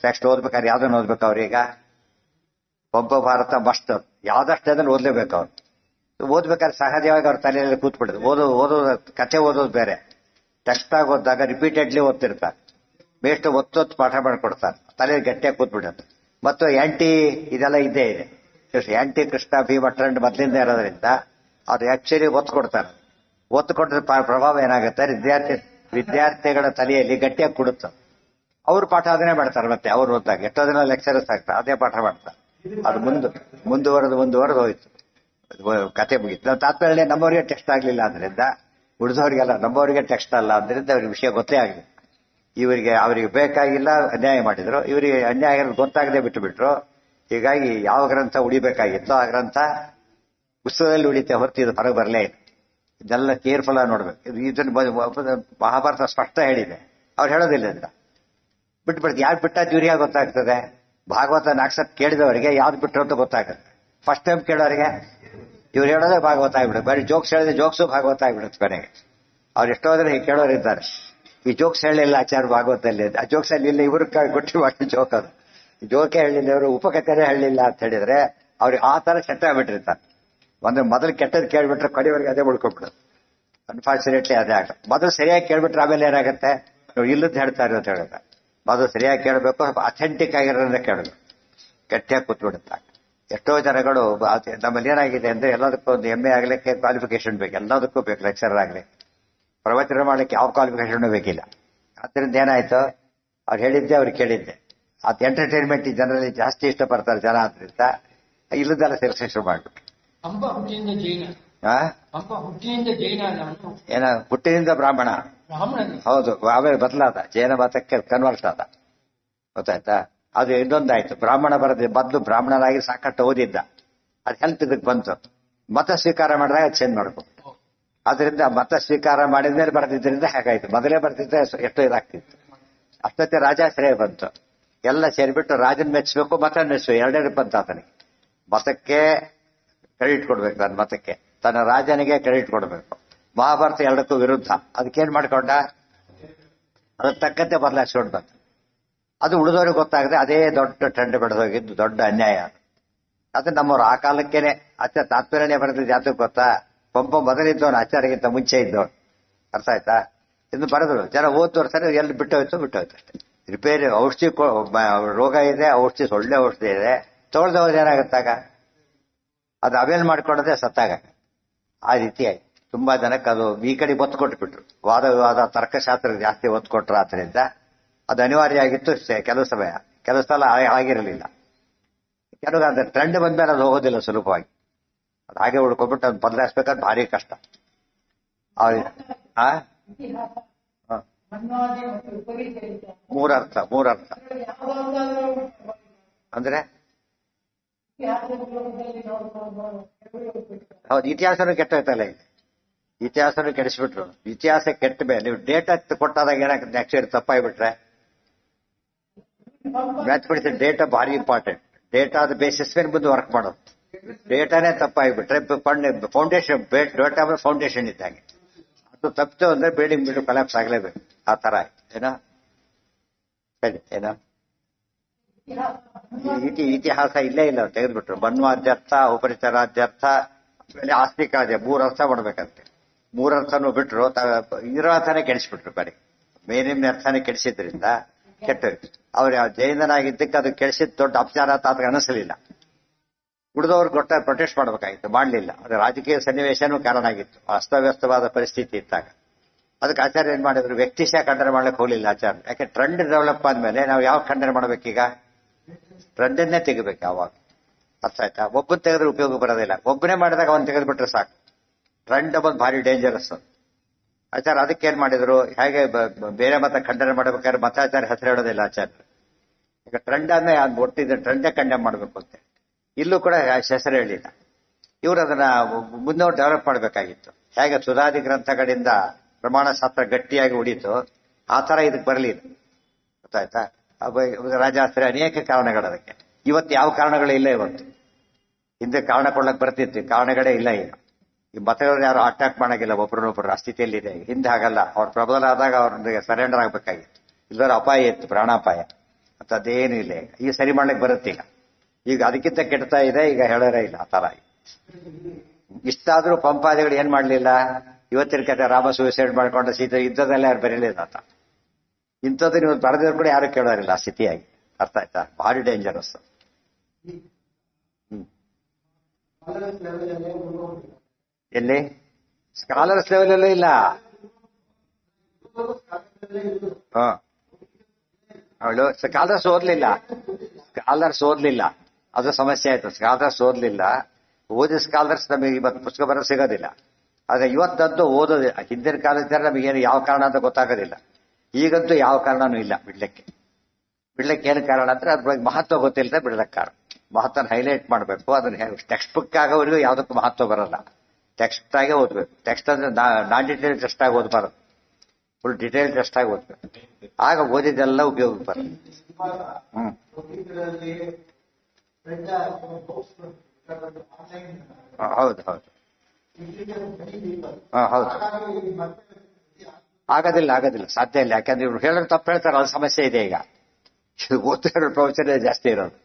ಟೆಕ್ಸ್ಟ್ ಓದ್ಬೇಕಾದ್ರೆ ಯಾವ್ದನ್ನ ಓದ್ಬೇಕು ಅವ್ರೀಗ? ಪಂಪ ಭಾರತ ಮಸ್ಟ್ ಯಾವ್ದಷ್ಟೇ ಅದನ್ನು ಓದ್ಲೇಬೇಕು ಅವ್ರು. ಓದ್ಬೇಕಾದ್ರೆ ಸಹಜವಾಗಿ ಅವ್ರ ತಲೆಯಲ್ಲಿ ಕೂತ್ಬಿಡುದು. ಓದೋದು ಕಥೆ ಓದೋದು ಬೇರೆ, ಟೆಕ್ಸ್ಟ್ ಆಗಿ ಓದಿದಾಗ ರಿಪೀಟೆಡ್ಲಿ ಓದ್ತಿರ್ತಾರೆ. ಬೇಸ್ಟ್ ಒತ್ತೊತ್ತು ಪಾಠ ಮಾಡಿಕೊಡ್ತಾರೆ, ತಲೆಯಲ್ಲಿ ಗಟ್ಟಿಯಾಗಿ ಕೂತ್ಬಿಡುತ್ತೆ. ಮತ್ತು ಆಂಟಿ ಇದೆಲ್ಲ ಇದ್ದೇ ಇದೆ. ಆಂಟಿ ಕೃಷ್ಣ ಭೀಮ ಟ್ರೆಂಡ್ ಮೊದಲಿಂದ ಇರೋದ್ರಿಂದ ಅವ್ರು ಆಕ್ಚುಲಿ ಒತ್ತು ಕೊಡ್ತಾರೆ. ಒತ್ತು ಕೊಟ್ಟಿದ ಪ್ರಭಾವ ಏನಾಗುತ್ತೆ, ವಿದ್ಯಾರ್ಥಿಗಳ ತಲೆಯಲ್ಲಿ ಗಟ್ಟಿಯಾಗಿ ಕೊಡುತ್ತೆ. ಅವ್ರು ಪಾಠ ಅದನ್ನೇ ಮಾಡ್ತಾರೆ. ಮತ್ತೆ ಅವ್ರು ಓದಿದಾಗ ಎಷ್ಟೋ ಜನ ಲೆಕ್ಚರರ್ಸ್ ಆಗ್ತಾರೆ, ಅದೇ ಪಾಠ ಮಾಡ್ತಾರೆ. ಅದು ಮುಂದುವರೆದು ಹೋಯ್ತು, ಕತೆ ಮುಗೀತು. ನಾವು ತಾತ್ಪರ್ಯ ನಮ್ಮವರಿಗೆ ಟೆಕ್ಸ್ಟ್ ಆಗ್ಲಿಲ್ಲ ಅಂದ್ರಿಂದ ಉಳಿದವರಿಗೆಲ್ಲ, ನಮ್ಮವರಿಗೆ ಟೆಕ್ಸ್ಟ್ ಅಲ್ಲ ಅಂದ್ರಿಂದ ಅವ್ರಿಗೆ ವಿಷಯ ಗೊತ್ತೇ ಆಗಲಿಲ್ಲ. ಅವರಿಗೆ ಬೇಕಾಗಿಲ್ಲ, ಅನ್ಯಾಯ ಮಾಡಿದ್ರು. ಇವರಿಗೆ ಅನ್ಯಾಯ ಗೊತ್ತಾಗದೆ ಬಿಟ್ಟುಬಿಟ್ರು. ಹೀಗಾಗಿ ಯಾವ ಗ್ರಂಥ ಉಳಿಬೇಕಾಗಿತ್ತೋ ಆ ಗ್ರಂಥ ಪುಸ್ತಕದಲ್ಲಿ ಉಳಿತೆ ಹೊರತು ಇದು ಹೊರಗೆ ಬರಲೇ ಇಲ್ಲ. ಇದೆಲ್ಲ ಕೇರ್ಫುಲ್ ಆಗಿ ನೋಡ್ಬೇಕು. ಇದನ್ನು ಮಹಾಭಾರತ ಸ್ಪಷ್ಟ ಹೇಳಿದೆ, ಅವ್ರು ಹೇಳೋದಿಲ್ಲ ಅಂತ ಬಿಟ್ಬಿಡ್ತು. ಯಾವ್ದು ಬಿಟ್ಟಾದ ಇವ್ರಿಗೆ ಗೊತ್ತಾಗ್ತದೆ. ಭಾಗವತ 4 ಸತ್ ಕೇಳಿದವರಿಗೆ ಯಾವ್ದು ಬಿಟ್ಟರು ಅಂತ ಗೊತ್ತಾಗುತ್ತೆ. ಫಸ್ಟ್ ಟೈಮ್ ಕೇಳೋರಿಗೆ ಇವ್ರು ಹೇಳೋದೇ ಭಾಗವತ ಆಗ್ಬಿಡುತ್ತೆ. ಬರೀ ಜೋಕ್ಸ್ ಹೇಳಿದ್ರೆ ಜೋಕ್ಸು ಭಾಗವತ ಆಗ್ಬಿಡುತ್ತೆ ಕೊನೆಗೆ. ಅವ್ರು ಎಷ್ಟೋ ಜನ ಹೀಗೆ ಕೇಳೋರಿದ್ದಾರೆ, ಈ ಜೋಕ್ಸ್ ಹೇಳಿಲ್ಲ ಆಚಾರ್ಯ ಭಾಗವತದಲ್ಲಿ, ಆ ಜೋಕ್ಸ್ ಅಲ್ಲಿ ಇಲ್ಲ, ಇವ್ರ ಗೊಟ್ಟಿ ಮಾಡಿ ಜೋಕ್ ಅದು. ಜೋಕೆ ಹೇಳಿಲ್ಲ, ಇವರು ಉಪಕಥೆನೇ ಹೇಳಿಲ್ಲ ಅಂತ ಹೇಳಿದ್ರೆ ಅವ್ರಿಗೆ ಆ ತರ ಕೆಟ್ಟ ಆಗ್ಬಿಟ್ಟಿರ್ತಾರೆ. ಮೊದಲು ಕೆಟ್ಟದ್ದು ಕೇಳ್ಬಿಟ್ರೆ ಕಡೆಯವರೆಗೆ ಅದೇ ಉಳ್ಕೊಂಡ್ಬಿಡುತ್ತೆ. ಅನ್ಫಾರ್ಚುನೇಟ್ಲಿ ಅದೇ ಆಗುತ್ತೆ. ಮೊದಲು ಸರಿಯಾಗಿ ಕೇಳ್ಬಿಟ್ರೆ ಆಮೇಲೆ ಏನಾಗುತ್ತೆ, ನೀವು ಇಲ್ಲದ್ದು ಹೇಳ್ತಾರೆ ಅಂತ ಹೇಳಿದ್ರೆ ಮೊದಲು ಸರಿಯಾಗಿ ಕೇಳಬೇಕು, ಅಥೆಂಟಿಕ್ ಆಗಿರೋದನ್ನ ಕೇಳಬೇಕು, ಗಟ್ಟಿಯಾಗಿ ಕೂತ್ಬಿಡುತ್ತೆ. ಎಷ್ಟೋ ಜನಗಳು ನಮ್ಮಲ್ಲಿ ಏನಾಗಿದೆ ಅಂದ್ರೆ ಎಲ್ಲದಕ್ಕೂ ಒಂದು MA ಆಗ್ಲಿಕ್ಕೆ ಕ್ವಾಲಿಫಿಕೇಶನ್ ಬೇಕು, ಎಲ್ಲದಕ್ಕೂ ಬೇಕು. ಲೆಕ್ಚರರ್ ಆಗ್ಲಿಕ್ಕೆ, ಪ್ರವಚನ ಮಾಡ್ಲಿಕ್ಕೆ ಯಾವ ಕ್ವಾಲಿಫಿಕೇಶನ್ ಬೇಕಿಲ್ಲ. ಅದರಿಂದ ಏನಾಯ್ತು, ಅವ್ರು ಹೇಳಿದ್ದೆ ಅವ್ರು ಕೇಳಿದ್ದೆ. ಅದು ಎಂಟರ್ಟೈನ್ಮೆಂಟ್ ಜನರಲ್ಲಿ ಜಾಸ್ತಿ ಇಷ್ಟಪಡ್ತಾರೆ ಜನ. ಆದ್ರಿಂದ ಇಲ್ಲದೆಲ್ಲ ಸೇರಿಸಿ ಶುರು ಮಾಡ್ಬಿಟ್ಟು ಏನ ಹುಟ್ಟಿನಿಂದ ಬ್ರಾಹ್ಮಣ, ಹೌದು, ಆಮೇಲೆ ಬದಲಾದ ಜೈನ ಮತಕ್ಕೆ ಕನ್ವರ್ಟ್ ಆದ. ಗೊತ್ತಾಯ್ತಾ? ಅದು ಇನ್ನೊಂದಾಯ್ತು. ಬ್ರಾಹ್ಮಣ ಬರದೆ ಮೊದಲು ಬ್ರಾಹ್ಮಣನಾಗಿ ಸಾಕಷ್ಟು ಓದಿದ್ದ, ಅದು ಹೆಲ್ತ್ ಇದಕ್ಕೆ ಬಂತು. ಮತ ಸ್ವೀಕಾರ ಮಾಡಿದಾಗ ಚೇಂಜ್ ಮಾಡ್ಬೇಕು. ಅದರಿಂದ ಮತ ಸ್ವೀಕಾರ ಮಾಡಿದ್ಮೇಲೆ ಬರೆದಿದ್ದರಿಂದ ಹೇಗಾಯ್ತು. ಮೊದಲೇ ಬರ್ತಿದ್ರೆ ಎಷ್ಟೋ ಇದಾಗ್ತಿತ್ತು. ಅಷ್ಟೊತ್ತೆ ರಾಜಾಶ್ರಯ ಬಂತು. ಎಲ್ಲ ಸೇರಿಬಿಟ್ಟು ರಾಜನ್ ಮೆಚ್ಚಬೇಕು, ಮತ ಮೆಚ್ಚಬೇಕು, ಎರಡೆರಡು ಬಂತು ಆತನಿಗೆ. ಮತಕ್ಕೆ ಕ್ರೆಡಿಟ್ ಕೊಡ್ಬೇಕು, ತನ್ನ ಮತಕ್ಕೆ, ತನ್ನ ರಾಜನಿಗೆ ಕ್ರೆಡಿಟ್ ಕೊಡಬೇಕು. ಮಹಾಭಾರತ ಎರಡಕ್ಕೂ ವಿರುದ್ಧ. ಅದಕ್ಕೇನ್ ಮಾಡ್ಕೊಂಡ, ಅದಕ್ಕೆ ತಕ್ಕಂತೆ ಬದಲಾಯಿಸ್ಕೊಂಡು ಬಂತು. ಅದು ಉಳಿದವ್ರಿಗೆ ಗೊತ್ತಾಗದೆ ಅದೇ ದೊಡ್ಡ ಟ್ರೆಂಡ್ ಬೆಳೆದೋಗಿದ್ದು ದೊಡ್ಡ ಅನ್ಯಾಯ. ಅದು ನಮ್ಮವ್ರು ಆ ಕಾಲಕ್ಕೇನೆ ತಾತ್ಪರ್ಯನೇ ಬರೆದಿದ್ದು. ಯಾತಕ್ಕೆ ಗೊತ್ತಾ, ಪಂಪ ಮೊದಲಿದ್ದವನು ಆಚಾರ್ಯಗಿಂತ ಮುಂಚೆ ಇದ್ದವನು. ಅರ್ಥ ಆಯ್ತಾ? ಇನ್ನು ಬರೆದ್ರು, ಜನ ಓದ್ತವ್ರು ಸರಿ, ಎಲ್ಲಿ ಬಿಟ್ಟೋಯ್ತು ಅಷ್ಟೇ. ರಿಪೇರಿ ಔಷಧಿ, ರೋಗ ಇದೆ, ಔಷಧಿ ಒಳ್ಳೆ ಔಷಧಿ ಇದೆ, ತಗೊಳ್ದವ್ರು ಏನಾಗುತ್ತಾಗ ಅದು ಅವೇಲ್ ಮಾಡ್ಕೊಳ್ಳೋದೇ ಸತ್ತಾಗ. ಆ ರೀತಿ ಆಯ್ತು. ತುಂಬಾ ಜನಕ್ಕೆ ಅದು ಈ ಕಡೆ ಒತ್ತು ಕೊಟ್ಬಿಟ್ರು. ವಾದ ವಿವಾದ ತರ್ಕಶಾಸ್ತ್ರ ಜಾಸ್ತಿ ಒತ್ತು ಕೊಟ್ರು. ಆದ್ರಿಂದ ಅದು ಅನಿವಾರ್ಯ ಆಗಿತ್ತು ಕೆಲವು ಸಮಯ, ಕೆಲವು ಸಲ ಆಗಿರಲಿಲ್ಲ. ಕೆಲವು ಅದ್ರ ಟ್ರೆಂಡ್ ಬಂದ್ಮೇಲೆ ಅದು ಹೋಗೋದಿಲ್ಲ ಸುಲಭವಾಗಿ. ಅದು ಹಾಗೆ ಉಳ್ಕೊಬಿಟ್ಟು ಅದು ಬದಲಾಯಿಸ್ಬೇಕಾದ್ರೆ ಭಾರಿ ಕಷ್ಟ. ಮೂರರ್ಥ ಅಂದ್ರೆ ಹೌದು, ಇತಿಹಾಸನೂ ಕೆಟ್ಟೋಯ್ತಲ್ಲ. ಇಲ್ಲಿ ಇತಿಹಾಸನೂ ಕೆಡಿಸ್ಬಿಟ್ರು. ಇತಿಹಾಸ ಕೆಟ್ಟ ಮೇಲೆ ನೀವು ಡೇಟಾ ಕೊಟ್ಟಾದಾಗ ಏನಾಗುತ್ತೆ, ಆಕ್ಚುಲಿ ತಪ್ಪಾಗ್ಬಿಟ್ರೆ ಮ್ಯಾಥಮೆಟಿಕ್ಸ್ ಡೇಟಾ ಭಾರಿ ಇಂಪಾರ್ಟೆಂಟ್. ಡೇಟಾದ ಬೇಸಿಸ್ ಮೇಲೆ ಮುಂದೆ ವರ್ಕ್ ಮಾಡೋದು. ಡೇಟಾನೇ ತಪ್ಪಾಗಿಬಿಟ್ರೆ ಫೌಂಡೇಶನ್, ಡೇಟಾ ಫೌಂಡೇಶನ್ ಇದ್ದಂಗೆ. ಅದು ತಪ್ಪಿತು ಅಂದ್ರೆ ಬಿಲ್ಡಿಂಗ್ ಕೊಲ್ಯಾಪ್ಸ್ ಆಗಲೇಬೇಕು. ಆ ತರ ಏನೋ ಹೇಳಿ ಏನೋ ಇತಿಹಾಸ ಇಲ್ಲೇ ಇಲ್ಲ, ತೆಗೆದ್ಬಿಟ್ರು. ಬನ್ವಾದ್ಯರ್ಥ, ಉಪರಿಚರಾದ್ಯರ್ಥ, ಆಸ್ತಿಕಾದ್ಯ, 3 ಅರ್ಥ ಮಾಡ್ಬೇಕಂತೆ. 3 ಅರ್ಥನೂ ಬಿಟ್ರು, ಇರೋ ಅರ್ಥನೇ ಕೆಡಿಸ್ಬಿಟ್ರು. ಬರೀ ಮೇಲಿನ ಅರ್ಥನೇ ಕೆಡಿಸಿದ್ರಿಂದ ಕೆಟ್ಟೋಯ್ತು. ಅವ್ರು ಜೈನನಾಗಿದ್ದಕ್ಕೆ ಅದು ಕೆಡಿಸಿದ್ ದೊಡ್ಡ ಅಪಚಾರ ಅಂತ ಅದಕ್ಕೆ ಅನಿಸಲಿಲ್ಲ. ಉಳಿದವ್ರು ಪ್ರೊಟೆಸ್ಟ್ ಮಾಡ್ಬೇಕಾಗಿತ್ತು, ಮಾಡಲಿಲ್ಲ. ಅದು ರಾಜಕೀಯ ಸನ್ನಿವೇಶನೂ ಕಾರಣ ಆಗಿತ್ತು. ಅಸ್ತವ್ಯಸ್ತವಾದ ಪರಿಸ್ಥಿತಿ ಇದ್ದಾಗ ಅದಕ್ಕೆ ಆಚಾರ್ಯ ಏನ್ ಮಾಡಿದ್ರು, ವ್ಯಕ್ತಿಶಃ ಖಂಡನೆ ಮಾಡ್ಲಿಕ್ಕೆ ಹೋಗ್ಲಿಲ್ಲ ಆಚಾರ್ಯ. ಯಾಕೆ ಟ್ರೆಂಡ್ ಡೆವಲಪ್ ಆದ್ಮೇಲೆ ನಾವು ಯಾವ ಖಂಡನೆ ಮಾಡ್ಬೇಕೀಗ, ಟ್ರೆಂಡನ್ನೇ ತೆಗಿಬೇಕು ಯಾವಾಗ. ಅರ್ಥ ಆಯ್ತಾ? ಒಬ್ಬನ್ ತೆಗೆದ್ರೆ ಉಪಯೋಗ ಬರೋದಿಲ್ಲ. ಒಬ್ಬನೇ ಮಾಡಿದಾಗ ಅವನ್ ತೆಗೆದ್ಬಿಟ್ರೆ ಸಾಕು. ಟ್ರೆಂಡ್ ಬಂದು ಭಾರಿ ಡೇಂಜರಸ್. ಆಚಾರ್ಯ ಅದಕ್ಕೆ ಏನ್ ಮಾಡಿದ್ರು, ಹೇಗೆ ಬೇರೆ ಮತ ಖಂಡನೆ ಮಾಡ್ಬೇಕಾದ್ರೆ ಮತಾಚಾರ್ಯ ಹೆಸರು ಹೇಳೋದಿಲ್ಲ ಆಚಾರ್ಯ. ಈಗ ಟ್ರೆಂಡ್ ಅಂದ್ರೆ ಅದು ಒಟ್ಟಿದ್ರೆ ಟ್ರೆಂಡೇ ಖಂಡನೆ ಮಾಡ್ಬೇಕು ಅಂತ. ಇಲ್ಲೂ ಕೂಡ ಹೆಸರು ಹೇಳಿಲ್ಲ. ಇವರು ಅದನ್ನ ಮುಂದೆ ಡೆವಲಪ್ ಮಾಡಬೇಕಾಗಿತ್ತು. ಹೇಗೆ ಸುಧಾದಿ ಗ್ರಂಥಗಳಿಂದ ಪ್ರಮಾಣ ಶಾಸ್ತ್ರ ಗಟ್ಟಿಯಾಗಿ ಉಳಿತು, ಆ ತರ ಇದಕ್ಕೆ ಬರಲಿಲ್ಲ. ಗೊತ್ತಾಯ್ತಾ? ರಾಜಾಶ್ರಯ ಅನೇಕ ಕಾರಣಗಳು ಅದಕ್ಕೆ. ಇವತ್ತು ಯಾವ ಕಾರಣಗಳೇ ಇಲ್ಲ. ಇವತ್ತು ಹಿಂದೆ ಕಾರಣ ಕೊಡ್ಲಕ್ ಬರ್ತಿತ್ತು, ಕಾರಣಗಳೇ ಇಲ್ಲ. ಈಗ ಈ ಮತಗಳನ್ನ ಯಾರು ಅಟ್ಯಾಕ್ ಮಾಡಂಗಿಲ್ಲ ಒಬ್ರನ್ನೊಬ್ರು, ಆ ಸ್ಥಿತಿಯಲ್ಲಿದೆ. ಹಿಂದೆ ಹಾಗಲ್ಲ. ಅವ್ರ ಪ್ರಬಲ ಆದಾಗ ಅವ್ರಿಗೆ ಸರೆಂಡರ್ ಆಗ್ಬೇಕಾಗಿತ್ತು. ಇಲ್ದಾರ ಅಪಾಯ ಇತ್ತು, ಪ್ರಾಣಾಪಾಯ. ಮತ್ತದೇನು ಇಲ್ಲ. ಈಗ ಸರಿ ಮಾಡ್ಲಿಕ್ಕೆ ಬರುತ್ತೆ. ಈಗ ಅದಕ್ಕಿಂತ ಕೆಡ್ತಾ ಇದೆ, ಈಗ ಹೇಳೋರೇ ಇಲ್ಲ ಆ ತರ. ಇಷ್ಟಾದ್ರೂ ಪಂಪಾದಿಗಳು ಏನ್ ಮಾಡ್ಲಿಲ್ಲ. ಇವತ್ತಿನ ಕತೆ ರಾಮ ಸೂಸೈಡ್ ಮಾಡ್ಕೊಂಡು ಸೀತೆ ಯುದ್ಧದಲ್ಲೇ ಯಾರು ಬರೀಲಿಲ್ಲ ಅಂತ. ಇಂಥದ್ದು ನೀವು ಬರೆದಿದ್ರು ಕೂಡ ಯಾರು ಕೇಳೋರಿಲ್ಲ ಆ ಸ್ಥಿತಿಯಾಗಿ. ಅರ್ಥ ಆಯ್ತಾ? ಭಾರಿ ಡೇಂಜರಸ್. ಎಲ್ಲಿ ಸ್ಕಾಲರ್ಸ್ ಲೆವೆಲ್ ಇಲ್ಲ. ಅವಳು ಸ್ಕಾಲರ್ಸ್ ಓದ್ಲಿಲ್ಲ, ಅದು ಸಮಸ್ಯೆ ಆಯ್ತು. ಸ್ಕಾಲರ್ಸ್ ಓದ್ಲಿಲ್ಲ. ಓದಿ ಸ್ಕಾಲರ್ಸ್ ನಮಗೆ ಇವತ್ತು ಪುಸ್ತಕ ಬರೋದು ಸಿಗೋದಿಲ್ಲ. ಆದ್ರೆ ಇವತ್ತಂತೂ ಓದೋದಿಲ್ಲ. ಹಿಂದಿನ ಕಾಲದ ನಮಗೇನು ಯಾವ ಕಾರಣ ಅಂತ ಗೊತ್ತಾಗೋದಿಲ್ಲ. ಈಗಂತೂ ಯಾವ ಕಾರಣನೂ ಇಲ್ಲ ಬಿಡ್ಲಿಕ್ಕೆ ಏನು ಕಾರಣ ಅಂದ್ರೆ ಅದ್ರ ಬಗ್ಗೆ ಮಹತ್ವ ಗೊತ್ತಿಲ್ಲದೆ ಬಿಡ್ಲಕ್ಕೆ ಕಾರಣ. ಮಹತ್ವನ ಹೈಲೈಟ್ ಮಾಡಬೇಕು. ಅದನ್ನ ಟೆಕ್ಸ್ಟ್ ಬುಕ್ ಆಗೋವರೆಗೂ ಯಾವುದಕ್ಕೂ ಮಹತ್ವ ಬರಲ್ಲ. ಟೆಕ್ಸ್ಟ್ ಆಗೇ ಓದ್ಬೇಕು. ಟೆಕ್ಸ್ಟ್ ಅಂದ್ರೆ ನಾನ್ ಡೀಟೇಲ್ ಟೆಸ್ಟ್ ಆಗಿ ಓದ್ಬಾರ್ದು, ಫುಲ್ ಡೀಟೇಲ್ ಟೆಸ್ಟ್ ಆಗಿ ಓದ್ಬೇಕು. ಆಗ ಓದಿದ್ದೆಲ್ಲ ಉಪಯೋಗ ಬರುತ್ತೆ. ಹೌದು ಹೌದು ಹೌದು. ಆಗೋದಿಲ್ಲ, ಸಾಧ್ಯ ಇಲ್ಲ. ಯಾಕಂದ್ರೆ ಇವ್ರು ಹೇಳೋರು ತಪ್ಪು ಹೇಳ್ತಾರೆ, ಅದು ಸಮಸ್ಯೆ ಇದೆ. ಈಗ ಓದ್ತಿರೋ ಪ್ರವಚನ ಜಾಸ್ತಿ ಇರೋದು.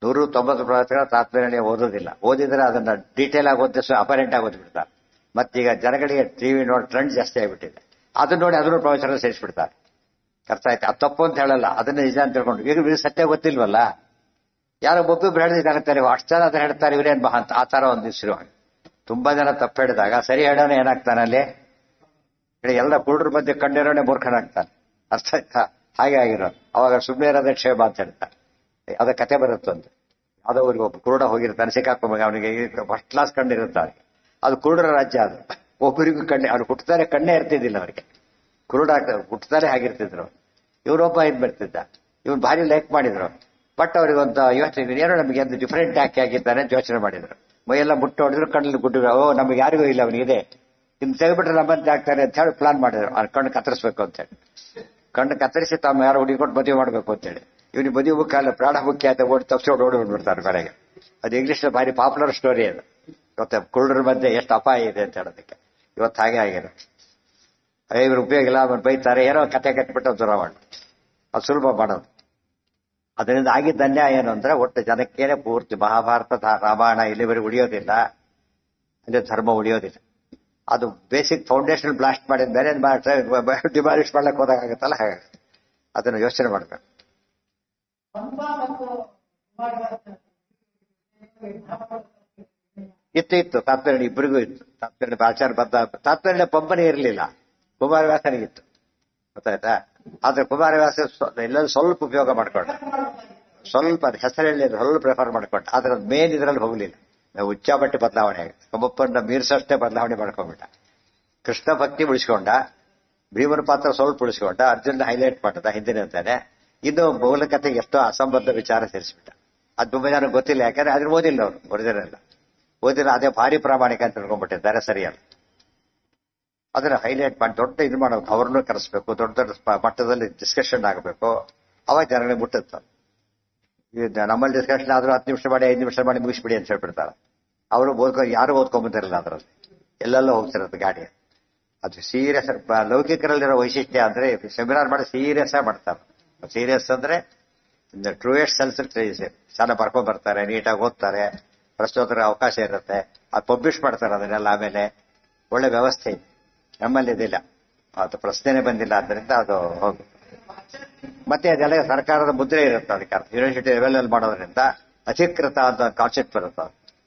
190 ಪ್ರವಚನ ತಾತ್ಪರ್ಯ ಓದೋದಿಲ್ಲ. ಓದಿದ್ರೆ ಅದನ್ನ ಡೀಟೇಲ್ ಆಗಿ ಓದಿದ್ರೆ ಅಪರೆಂಟ್ ಆಗಿ ಓದ್ಬಿಡ್ತಾರೆ. ಮತ್ತೀಗ ಜನಗಳಿಗೆ ಟಿವಿ ನೋಡಿ ಟ್ರೆಂಡ್ ಜಾಸ್ತಿ ಆಗಿಬಿಟ್ಟಿದೆ. ಅದನ್ನ ನೋಡಿ ಅದನ್ನು ಪ್ರವಚನ ಸೇರಿಸ್ಬಿಡ್ತಾರೆ. ಅರ್ಥ ಆಯ್ತು? ಅದು ತಪ್ಪು ಅಂತ ಹೇಳಲ್ಲ, ಅದನ್ನ ನಿಜ ಅಂತ ತಿಳ್ಕೊಂಡು. ಈಗ ಸತ್ಯ ಗೊತ್ತಿಲ್ವಲ್ಲ, ಯಾರೋ ಒಬ್ಬೊಬ್ರು ಹೇಳಿದಾಗುತ್ತಾರೆ, ಅಷ್ಟು ಜನ ಅದನ್ನ ಹೇಳ್ತಾರೆ, ಇವರೇನ್ ಮಹಾ ಅಂತ. ಆ ತರ ಒಂದು ಹೆಸರು. ತುಂಬಾ ಜನ ತಪ್ಪು ಹೇಳಿದಾಗ ಸರಿ ಹೇಳೋಣ ಏನಾಗ್ತಾನೆ ಅಲ್ಲಿ, ಎಲ್ಲ ಕುರುಡ್ರ ಮಧ್ಯೆ ಕಂಡಿರೋನೆ ಮೂರ್ಖನಾಗ್ತಾನೆ. ಅರ್ಥ ಆಯ್ತಾ? ಹಾಗೆ ಆಗಿರೋದು. ಅವಾಗ ಸುಮ್ಮನೆ ಇರೋದೇ ಕ್ಷೇಮ ಅಂತ ಹೇಳ್ತಾರೆ. ಅದ ಕತೆ ಬರುತ್ತಂತೆ. ಯಾವುದೋ ಊರಿಗೆ ಒಬ್ಬ ಕುರುಡ ಹೋಗಿರ್ತಾನೆ, ಸಿಕ್ಕಾಕೊಂಬ ಅವನಿಗೆ ಫಸ್ಟ್ ಕ್ಲಾಸ್ ಕಂಡಿರುತ್ತಾನೆ. ಅದು ಕುರುಡರ ರಾಜ್ಯ. ಅದು ಒಬ್ಬರಿಗೂ ಅವ್ರು ಹುಟ್ಟುತ್ತಾರೆ ಕಣ್ಣೇ ಇರ್ತಿದ್ದಿಲ್ಲ ಅವರಿಗೆ. ಕುರುಡ ಹುಟ್ಟುತ್ತಾರೆ ಆಗಿರ್ತಿದ್ರು. ಇವರೊಬ್ಬ ಇದ್ ಬರ್ತಿದ್ದ, ಇವ್ರು ಭಾರಿ ಲೈಕ್ ಮಾಡಿದ್ರು. ಬಟ್ ಅವ್ರಿಗೊಂದು ಯೋಚನೆ, ಏನೋ ನಮಗೆ ಒಂದು ಡಿಫರೆಂಟ್ ಯಾಕೆ ಆಗಿದ್ದಾನೆ ಅಂತ ಯೋಚನೆ ಮಾಡಿದ್ರು. ಮೈಯೆಲ್ಲ ಮುಟ್ಟು ಹೊಡೆದ್ರು, ಕಣ್ಣಲ್ಲಿ ಗುಡ್ಡು, ನಮಗೆ ಯಾರಿಗೂ ಇಲ್ಲ ಅವನಿಗಿದೆ, ಇನ್ನು ತೆಗೆದ್ಬಿಟ್ರೆ ನಮ್ಮಂತೆ ಆಗ್ತಾರೆ ಅಂತ ಹೇಳಿ ಪ್ಲಾನ್ ಮಾಡಿದ್ರು. ಅವ್ರ ಕಣ್ಣು ಕತ್ತರಿಸ್ಬೇಕು ಅಂತ ಹೇಳಿ. ಕಣ್ಣು ಕತ್ತರಿಸಿ ತಮ್ಮ ಯಾರು ಹುಡುಗಿಕೊಂಡು ಮದುವೆ ಮಾಡ್ಬೇಕು ಅಂತ ಹೇಳಿ. ಇವನಿಗೆ ಮದುವೆ ಮುಖ್ಯ ಅಲ್ಲ, ಪ್ರಾಣ ಮುಖ್ಯ ಅಂತ ಓಡಿ ತಪ್ಪಿಸೋಡು ಓಡಿಬಿಡ್ಬಿಡ್ತಾರೆ ಮನೆಗೆ. ಅದು ಇಂಗ್ಲಿಷ್ ಭಾರಿ ಪಾಪ್ಯುಲರ್ ಸ್ಟೋರಿ ಅದು. ಇವತ್ತು ಕುರುಡರ ಮಧ್ಯೆ ಎಷ್ಟು ಅಪಾಯ ಇದೆ ಅಂತ ಹೇಳೋದಕ್ಕೆ. ಇವತ್ತು ಹಾಗೆ ಆಗಿದೆ. ಇವ್ರು ಉಪಯೋಗ ಇಲ್ಲ, ಅವ್ರು ಬೈತಾರೆ, ಏನೋ ಕತೆ ಕಟ್ಬಿಟ್ಟು ದೂರ ಮಾಡಿ. ಅದು ಸುಲಭ ಮಾಡೋದು. ಅದರಿಂದ ಆಗಿದ್ದ ಅನ್ಯಾಯ ಏನು ಅಂದ್ರೆ, ಒಟ್ಟು ಜನಕ್ಕೇನೆ ಪೂರ್ತಿ ಮಹಾಭಾರತ ರಾಮಾಯಣ ಇಲ್ಲಿವರೆಗೆ ಉಳಿಯೋದಿಲ್ಲ, ಅಲ್ಲಿ ಧರ್ಮ ಉಳಿಯೋದಿಲ್ಲ. ಅದು ಬೇಸಿಕ್ ಫೌಂಡೇಶನ್ ಬ್ಲಾಸ್ಟ್ ಮಾಡಿದ ಬೇರೆ ಡಿಮಾಲಿಷ್ ಮಾಡ್ಲಿಕ್ಕೆ ಹೋದಾಗತ್ತಲ್ಲ, ಹಾಗಾಗುತ್ತೆ. ಅದನ್ನು ಯೋಚನೆ ಮಾಡ್ಬೇಕು. ಇತ್ತು ತಾತ್ಪರ್ಯ ಇಬ್ಬರಿಗೂ ಇತ್ತು. ತಾತ್ಪರ್ಯ ಆಚಾರ ಬದ್ಧ. ತಾತ್ಪರ್ಯ ಪಂಪನೇ ಇರಲಿಲ್ಲ, ಕುಮಾರವ್ಯಾಸನಿಗಿತ್ತು. ಗೊತ್ತಾಯ್ತಾ? ಆದ್ರೆ ಕುಮಾರವ್ಯಾಸ ಎಲ್ಲರೂ ಸ್ವಲ್ಪ ಉಪಯೋಗ ಮಾಡ್ಕೊಂಡ, ಸ್ವಲ್ಪ ಹೆಸರಲ್ಲಿ ಸ್ವಲ್ಪ ಪ್ರಿಫರ್ ಮಾಡ್ಕೊಂಡ. ಆದ್ರೆ ಅದು ಮೇನ್ ಇದ್ರಲ್ಲಿ ಹೋಗ್ಲಿಲ್ಲ. ಉಚ್ಚಾಬಟ್ಟಿ ಬದಲಾವಣೆ ಆಗುತ್ತೆ. ಒಬ್ಬೊಬ್ಬರನ್ನ ಮೀರ್ಸಷ್ಟೇ ಬದಲಾವಣೆ ಮಾಡ್ಕೊಂಡ್ಬಿಟ್ಟ. ಕೃಷ್ಣ ಭಕ್ತಿ ಉಳಿಸ್ಕೊಂಡ, ಭೀಮನ ಪಾತ್ರ ಸ್ವಲ್ಪ ಉಳಿಸ್ಕೊಂಡ, ಅರ್ಜುನ ಹೈಲೈಟ್ ಮಾಡ್ದ ಹಿಂದಿನಂತಾನೆ. ಇನ್ನು ಮೂಲಕತೆಗೆ ಎಷ್ಟೋ ಅಸಂಬದ್ಧ ವಿಚಾರ ಸೇರಿಸ್ಬಿಟ್ಟ. ಅದು ತುಂಬ ಜನ ಗೊತ್ತಿಲ್ಲ, ಯಾಕಂದ್ರೆ ಅದ್ರ ಓದಿಲ್ಲ ಅವರು. ಒರಿಜಿನಲ್ ಓದಿಲ್ಲ, ಅದೇ ಭಾರಿ ಪ್ರಾಮಾಣಿಕ ಅಂತ ತಿಳ್ಕೊಂಡ್ಬಿಟ್ಟಿದ್ದಾರೆ. ಸರಿಯಲ್ಲ. ಅದನ್ನ ಹೈಲೈಟ್ ಮಾಡಿ ದೊಡ್ಡ ಇದು ಮಾಡಬೇಕು. ಅವ್ರನ್ನೂ ಕರೆಸ್ಬೇಕು, ದೊಡ್ಡ ದೊಡ್ಡ ಮಟ್ಟದಲ್ಲಿ ಡಿಸ್ಕಷನ್ ಆಗಬೇಕು. ಅವಾಗ ಜನಗಳಿಗೆ ಮುಟ್ಟುತ್ತ. ನಮ್ಮಲ್ಲಿ ಡಿಸ್ಕಷನ್ ಆದ್ರೂ 10 ನಿಮಿಷ ಮಾಡಿ 5 ನಿಮಿಷ ಮಾಡಿ ಮುಗಿಸ್ಬಿಡಿ ಅಂತ ಹೇಳ್ಬಿಡ್ತಾರೆ. ಅವರು ಯಾರು ಓದ್ಕೊಂಬಂದಿರಲ್ಲ ಅದರಲ್ಲಿ, ಎಲ್ಲೆಲ್ಲೋ ಹೋಗ್ತಿರೋದು ಗಾಡಿ. ಅದು ಸೀರಿಯಸ್. ಲೌಕಿಕರಲ್ಲಿರೋ ವೈಶಿಷ್ಟ್ಯ ಅಂದ್ರೆ ಸೆಮಿನಾರ್ ಮಾಡಿ ಸೀರಿಯಸ್ ಆಗಿ ಮಾಡ್ತಾರೆ. ಸೀರಿಯಸ್ ಅಂದ್ರೆ ಟ್ರೂಯೆಸ್ಟ್ ಸೆಲ್ಸ್ ಚೆನ್ನಾಗಿ ಬರ್ಕೊಂಡ್ ಬರ್ತಾರೆ, ನೀಟಾಗಿ ಓದ್ತಾರೆ, ಪ್ರಶ್ನೋತ್ತರ ಅವಕಾಶ ಇರುತ್ತೆ. ಅದು ಪಬ್ಲಿಷ್ ಮಾಡ್ತಾರೆ ಅದನ್ನೆಲ್ಲ. ಆಮೇಲೆ ಒಳ್ಳೆ ವ್ಯವಸ್ಥೆ ಇದೆ. ನಮ್ಮಲ್ಲಿ ಇದಿಲ್ಲ, ಅದು ಪ್ರಶ್ನೆನೇ ಬಂದಿಲ್ಲ. ಆದ್ದರಿಂದ ಅದು ಹೋಗಿ ಮತ್ತೆ ಅದೆಲ್ಲ ಸರ್ಕಾರದ ಮುದ್ರೆ ಇರುತ್ತೆ. ಅದಕ್ಕೆ ಯೂನಿವರ್ಸಿಟಿ ಲೆವೆಲ್ ಮಾಡೋದ್ರಿಂದ ಅಧಿಕೃತ ಅಂತ ಕಾನ್ಸೆಪ್ಟ್ ಬರುತ್ತೆ.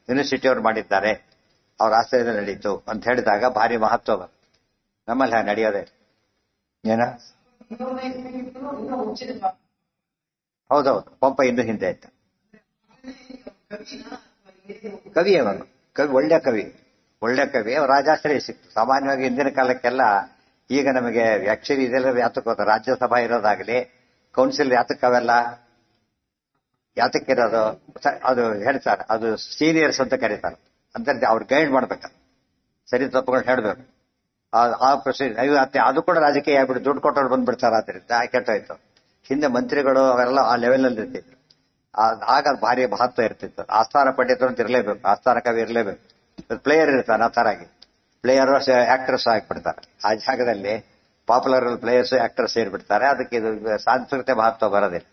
ಯೂನಿವರ್ಸಿಟಿ ಅವ್ರು ಮಾಡಿದ್ದಾರೆ, ಅವ್ರ ಆಶ್ರಯದಲ್ಲಿ ನಡೀತು ಅಂತ ಹೇಳಿದಾಗ ಭಾರಿ ಮಹತ್ವ ಬರುತ್ತೆ. ನಮ್ಮಲ್ಲಿ ಹಾಗೆ ನಡೆಯೋದೇ ಏನ. ಹೌದೌದು, ಪಂಪ ಇನ್ನೂ ಹಿಂದೆ ಆಯ್ತು. ಕವಿ ಅವನು, ಒಳ್ಳೆ ಕವಿ. ರಾಜಾಶ್ರಯ ಸಿಕ್ತು. ಸಾಮಾನ್ಯವಾಗಿ ಹಿಂದಿನ ಕಾಲಕ್ಕೆಲ್ಲ, ಈಗ ನಮಗೆ ಆಕ್ಚುಲಿ ಇದೆಲ್ಲ ಯಾತಕ್ಕೆ ರಾಜ್ಯಸಭಾ ಇರೋದಾಗ್ಲಿ, ಕೌನ್ಸಿಲ್ ಯಾತಕ್ಕವೆಲ್ಲ ಯಾತಕ್ಕಿರೋದು ಅದು ಹೇಳ್ತಾರೆ. ಅದು ಸೀನಿಯರ್ಸ್ ಅಂತ ಕರೀತಾರೆ. ಅಂದ್ರೆ ಅವ್ರು ಗೈಡ್ ಮಾಡ್ಬೇಕು, ಸರಿ ತಪ್ಪುಗಳು ಹೇಳ್ಬೇಕು. ಆ ಪ್ರೊಸೀಜರ್ ಅದು ಕೂಡ ರಾಜಕೀಯ ಆಗ್ಬಿಟ್ಟು ದುಡ್ಡು ಕೊಟ್ಟವ್ರು ಬಂದ್ಬಿಡ್ತಾರೆ. ಆದ್ರಿಂದ ಕೆಟ್ಟೋಯ್ತು. ಹಿಂದೆ ಮಂತ್ರಿಗಳು ಅವೆಲ್ಲ ಆ ಲೆವೆಲ್ ಅಲ್ಲಿ ಇರ್ತಿದ್ರು. ಆಗ ಭಾರಿ ಮಹತ್ವ ಇರ್ತಿತ್ತು. ಆಸ್ಥಾನ ಪಂಡಿತರು ಅಂತ ಇರಲೇಬೇಕು, ಆಸ್ಥಾನ ಕವಿ ಇರಲೇಬೇಕು. ಪ್ಲೇಯರ್ ಇರ್ತಾನೆ, ಆ ತರ ಆಗಿ ಪ್ಲೇಯರ್ ಆಕ್ಟರ್ಸ್ ಆಗಿಬಿಡ್ತಾರೆ. ಆ ಜಾಗದಲ್ಲಿ ಪಾಪ್ಯುಲರ್ ಪ್ಲೇಯರ್ಸ್ ಆಕ್ಟರ್ಸ್ ಸೇರಿಬಿಡ್ತಾರೆ. ಅದಕ್ಕೆ ಇದು ಸಾಂಸ್ಕೃತಿಕ ಮಹತ್ವ ಬರೋದಿಲ್ಲ.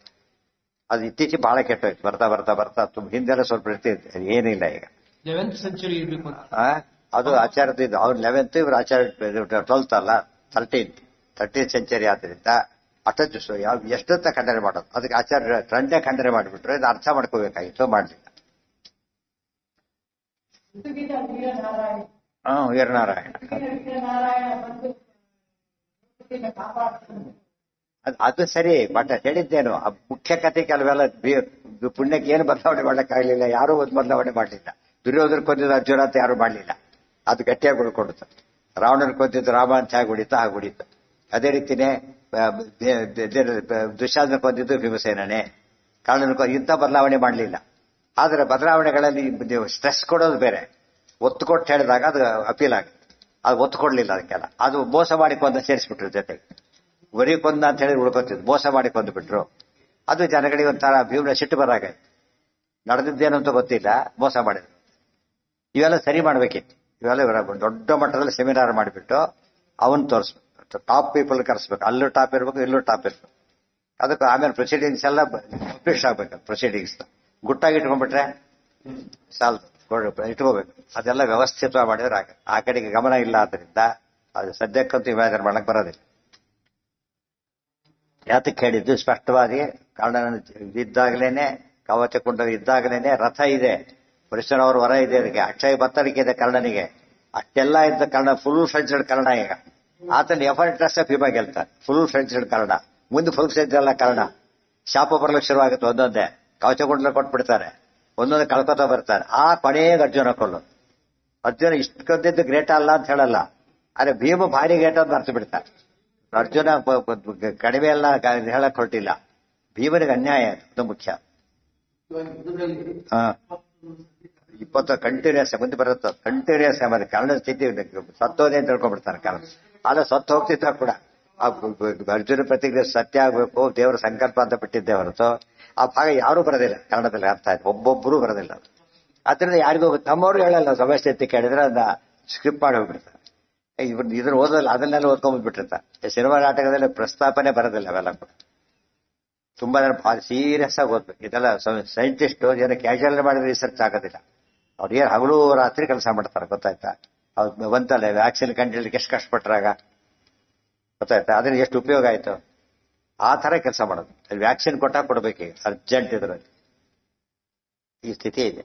ಅದು ಇತ್ತೀಚೆಗೆ ಬಹಳ ಕೆಟ್ಟೋಯ್ತು. ಬರ್ತಾ ಬರ್ತಾ ಬರ್ತಾ ಹಿಂದೆಲ್ಲ ಸ್ವಲ್ಪ ಇರ್ತಿತ್ತು, ಏನಿಲ್ಲ ಈಗ. 11th ಸೆಂಚುರಿ ಇರಬೇಕು ಅಂತ. ಅದು ಆಚಾರ್ಯದ ಇದು. ಅವ್ರು 11th, ಇವ್ರು ಆಚಾರ್ಯ 12th ಅಲ್ಲ, 13th ಸೆಂಚುರಿ ಆದ್ರಿಂದ ಅಟಚ್ ಎಷ್ಟೊತ್ತ ಖಂಡನೆ ಮಾಡೋದು. ಅದಕ್ಕೆ ಆಚಾರ್ಯ ಟ್ರೆಂಡೇ ಖಂಡನೆ ಮಾಡಿಬಿಟ್ರು. ಇದು ಅರ್ಥ ಮಾಡ್ಕೋಬೇಕಾಗಿತ್ತು, ಮಾಡಲಿಲ್ಲ. ವೀರನಾರಾಯಣ ಅದು ಸರಿ. ಬಟ್ ಹೇಳಿದ್ದೇನು, ಮುಖ್ಯ ಕಥೆ ಕೆಲವೆಲ್ಲ ಪುಣ್ಯಕ್ಕೆ ಏನು ಬದಲಾವಣೆ ಮಾಡಕ್ಕಾಗಲಿಲ್ಲ. ಯಾರೂ ಒಂದು ಬದಲಾವಣೆ ಮಾಡಲಿಲ್ಲ. ದುರ್ಯೋಧನ ಕೊಂದಿದ್ದು ಅರ್ಜುನ ಅಂತ ಯಾರು ಮಾಡಲಿಲ್ಲ. ಅದು ಗಟ್ಟಿಯಾಗಿ ಉಳ್ಕೊಡುತ್ತೆ. ರಾವಣನ ಕೊಂದಿದ್ದು ರಾಮ ಅಂತ ಹೇಗೆ ಹೊಡಿತು ಹಾಗೆ ಹೊಡಿತು. ಅದೇ ರೀತಿನೇ ದುಶ್ಯಾಸನ ಕೊಂದಿದ್ದು ಭೀಮಸೇನೇ, ಕಾರಣನ ಇಂಥ ಬದಲಾವಣೆ ಮಾಡಲಿಲ್ಲ. ಆದರೆ ಬದಲಾವಣೆಗಳಲ್ಲಿ ನೀವು ಸ್ಟ್ರೆಸ್ ಕೊಡೋದು ಬೇರೆ, ಒತ್ತು ಕೊಟ್ಟು ಹೇಳಿದಾಗ ಅದು ಅಪೀಲ್ ಆಗುತ್ತೆ. ಅದು ಒತ್ತು ಕೊಡಲಿಲ್ಲ ಅದಕ್ಕೆಲ್ಲ. ಅದು ಮೋಸ ಮಾಡಿ ಕೊಂದ ಸೇರಿಸ್ಬಿಟ್ರು ಜೊತೆಗೆ. ಬರೀ ಕೊಂದ ಅಂತ ಹೇಳಿ ಉಳ್ಕೊತಿದ್ರು, ಮೋಸ ಮಾಡಿ ಕೊಂದುಬಿಟ್ರು. ಅದು ಜನಗಳಿಗೆ ಒಂಥರ ಭೀಮನ ಸಿಟ್ಟು ಬರಾಗ ನಡೆದಿದ್ದೇನು ಅಂತ ಗೊತ್ತಿಲ್ಲ, ಮೋಸ ಮಾಡಿದ್ರು. ಇವೆಲ್ಲ ಸರಿ ಮಾಡ್ಬೇಕಿತ್ತು. ಇವೆಲ್ಲ ದೊಡ್ಡ ಮಟ್ಟದಲ್ಲಿ ಸೆಮಿನಾರ್ ಮಾಡಿಬಿಟ್ಟು ಅವನ್ ತೋರಿಸ್ಬೇಕು. ಟಾಪ್ ಪೀಪಲ್ ಕರೆಸ್ಬೇಕು. ಅಲ್ಲೂ ಟಾಪ್ ಇರ್ಬೇಕು, ಇಲ್ಲೂ ಟಾಪ್ ಇರ್ಬೇಕು. ಅದಕ್ಕೆ ಆಮೇಲೆ ಪ್ರೊಸೀಡಿಂಗ್ಸ್ ಎಲ್ಲ ಪಬ್ಲಿಷ್ ಆಗ್ಬೇಕು. ಪ್ರೊಸೀಡಿಂಗ್ಸ್ ಗುಟ್ಟಾಗಿ ಇಟ್ಕೊಂಡ್ಬಿಟ್ರೆ ಸಾಲ್ ಇಟ್ಕೋಬೇಕು. ಅದೆಲ್ಲ ವ್ಯವಸ್ಥಿತವಾಗಿ ಮಾಡಿದ್ರೆ ಆ ಕಡೆಗೆ ಗಮನ ಇಲ್ಲ. ಆದ್ರಿಂದ ಅದು ಸದ್ಯಕ್ಕಂತೂ ಇಮ್ಯಾಜಿನ್ ಮಾಡಕ್ ಬರೋದಿಲ್ಲ. ಯಾತಕ್ಕೆ ಹೇಳಿದ್ದು ಸ್ಪಷ್ಟವಾಗಿ, ಕರ್ಣನ ಇದ್ದಾಗಲೇನೆ, ಕವಚ ಕುಂಡ ಇದ್ದಾಗಲೇನೆ, ರಥ ಇದೆ, ಪರಶುರಾಮರ ವರ ಇದೆ, ಅದಕ್ಕೆ ಅಕ್ಷಯ ಬತ್ತಳಿಕೆ ಇದೆ ಕರ್ಣನಿಗೆ. ಅಷ್ಟೆಲ್ಲ ಇದ್ದ ಕರ್ಣ ಫುಲ್ ಫ್ರೆಂಚ್ಡ್ ಕರ್ಣ. ಈಗ ಆತನ ಎಫರ್ಟ್ರೆಸ್ ಭೀಮ ಗೆಲ್ತಾನೆ. ಫುಲ್ ಫ್ರೆಂಚ್ಡ್ ಕರ್ಣ. ಮುಂದೆ ಫುಲ್ ಫ್ರೆಂಚ್ ಅಲ್ಲ ಕರ್ಣ. ಶಾಪ ಬರ್ಲಿಕ್ಕೆ ಶುರುವಾಗುತ್ತೆ. ಒಂದೊಂದೇ ಕವಚ ಕುಂಡಲ ಕೊಟ್ಬಿಡ್ತಾರೆ, ಒಂದೊಂದು ಕಳ್ಕೊತಾ ಬರ್ತಾರೆ. ಆ ಕೊನೆಗೆ ಅರ್ಜುನ ಕೊಲ್ಲೋದು. ಅರ್ಜುನ ಇಷ್ಟು ಕದ್ದಿದ್ದು ಗ್ರೇಟ್ ಅಲ್ಲ ಅಂತ ಹೇಳಲ್ಲ, ಆದ್ರೆ ಭೀಮ ಭಾರಿ ಗ್ರೇಟ್ ಅಂತ ಅರ್ಥ ಬಿಡ್ತಾರೆ. ಅರ್ಜುನ ಕಡಿಮೆ ಎಲ್ಲ ಹೇಳಕ್ ಹೊರಟಿಲ್ಲ. ಭೀಮನಿಗೆ ಅನ್ಯಾಯ ಅದು ಮುಖ್ಯ. 20 ಕಂಟಿನ್ಯೂಸ್ ಮುಂದೆ ಬರುತ್ತೆ. ಕಂಟಿನ್ಯೂಸ್ ಆಮೇಲೆ ಕನ್ನಡ ಸ್ಥಿತಿ ಸತ್ತೋದೆ ಅಂತ ತಿಳ್ಕೊಂಡ್ಬಿಡ್ತಾರೆ. ಕಾರಣ ಆದ್ರೆ ಸತ್ತು ಹೋಗ್ತಿದ್ದ ಕೂಡ ಅರ್ಜುನ ಪ್ರತಿಕ್ರಿಯೆ ಸತ್ಯ ಆಗ್ಬೇಕು, ದೇವರ ಸಂಕಲ್ಪ ಅಂತ ಬಿಟ್ಟಿದ್ದೆ ಹೊರತು ಆ ಭಾಗ ಯಾರೂ ಬರೋದಿಲ್ಲ ಕನ್ನಡದಲ್ಲಿ. ಅರ್ಥ ಆಯ್ತು, ಒಬ್ಬೊಬ್ಬರು ಬರೋದಿಲ್ಲ. ಅದರಿಂದ ಯಾರಿಗೂ ನಮ್ಮವ್ರು ಹೇಳಲ್ಲ. ಸಮಸ್ಯೆ ಕೇಳಿದ್ರೆ ಅದನ್ನ ಸ್ಕ್ರಿಪ್ಟ್ ಮಾಡಿ ಹೋಗ್ಬಿಡ್ತಾರೆ. ಇದನ್ನ ಓದಲ್ಲ, ಅದನ್ನೆಲ್ಲ ಓದ್ಕೊಂಡ್ಬಿಟ್ಟಿರ್ತಾರೆ. ಸಿನಿಮಾ ನಾಟಕದಲ್ಲಿ ಪ್ರಸ್ತಾಪನೆ ಬರೋದಿಲ್ಲ. ಅವೆಲ್ಲ ಕೂಡ ತುಂಬಾ ಜನ ಭಾಳ ಸೀರಿಯಸ್ ಆಗಿ ಓದ್ಬೇಕು. ಇದೆಲ್ಲ ಸೈಂಟಿಸ್ಟ್ ಏನೋ ಕ್ಯಾಶುವಲ್ ಮಾಡಿದ್ರೆ ರಿಸರ್ಚ್ ಆಗೋದಿಲ್ಲ. ಅವ್ರು ಏನು ಹಗಲು ರಾತ್ರಿ ಕೆಲಸ ಮಾಡ್ತಾರೆ, ಗೊತ್ತಾಯ್ತಾ. ಅವ್ರು ಬಂತಲ್ಲ ವ್ಯಾಕ್ಸಿನ್ ಕಂಡಿಡ್ಲಿಕ್ಕೆ ಎಷ್ಟು ಕಷ್ಟಪಟ್ರಾಗ, ಗೊತ್ತಾಯ್ತಾ. ಅದ್ರಿಂದ ಎಷ್ಟು ಉಪಯೋಗ ಆಯ್ತು. ಆ ತರ ಕೆಲಸ ಮಾಡೋದು. ವ್ಯಾಕ್ಸಿನ್ ಕೊಡಬೇಕು ಅರ್ಜೆಂಟ್ ಇದ್ರಲ್ಲಿ. ಈ ಸ್ಥಿತಿ ಇದೆ.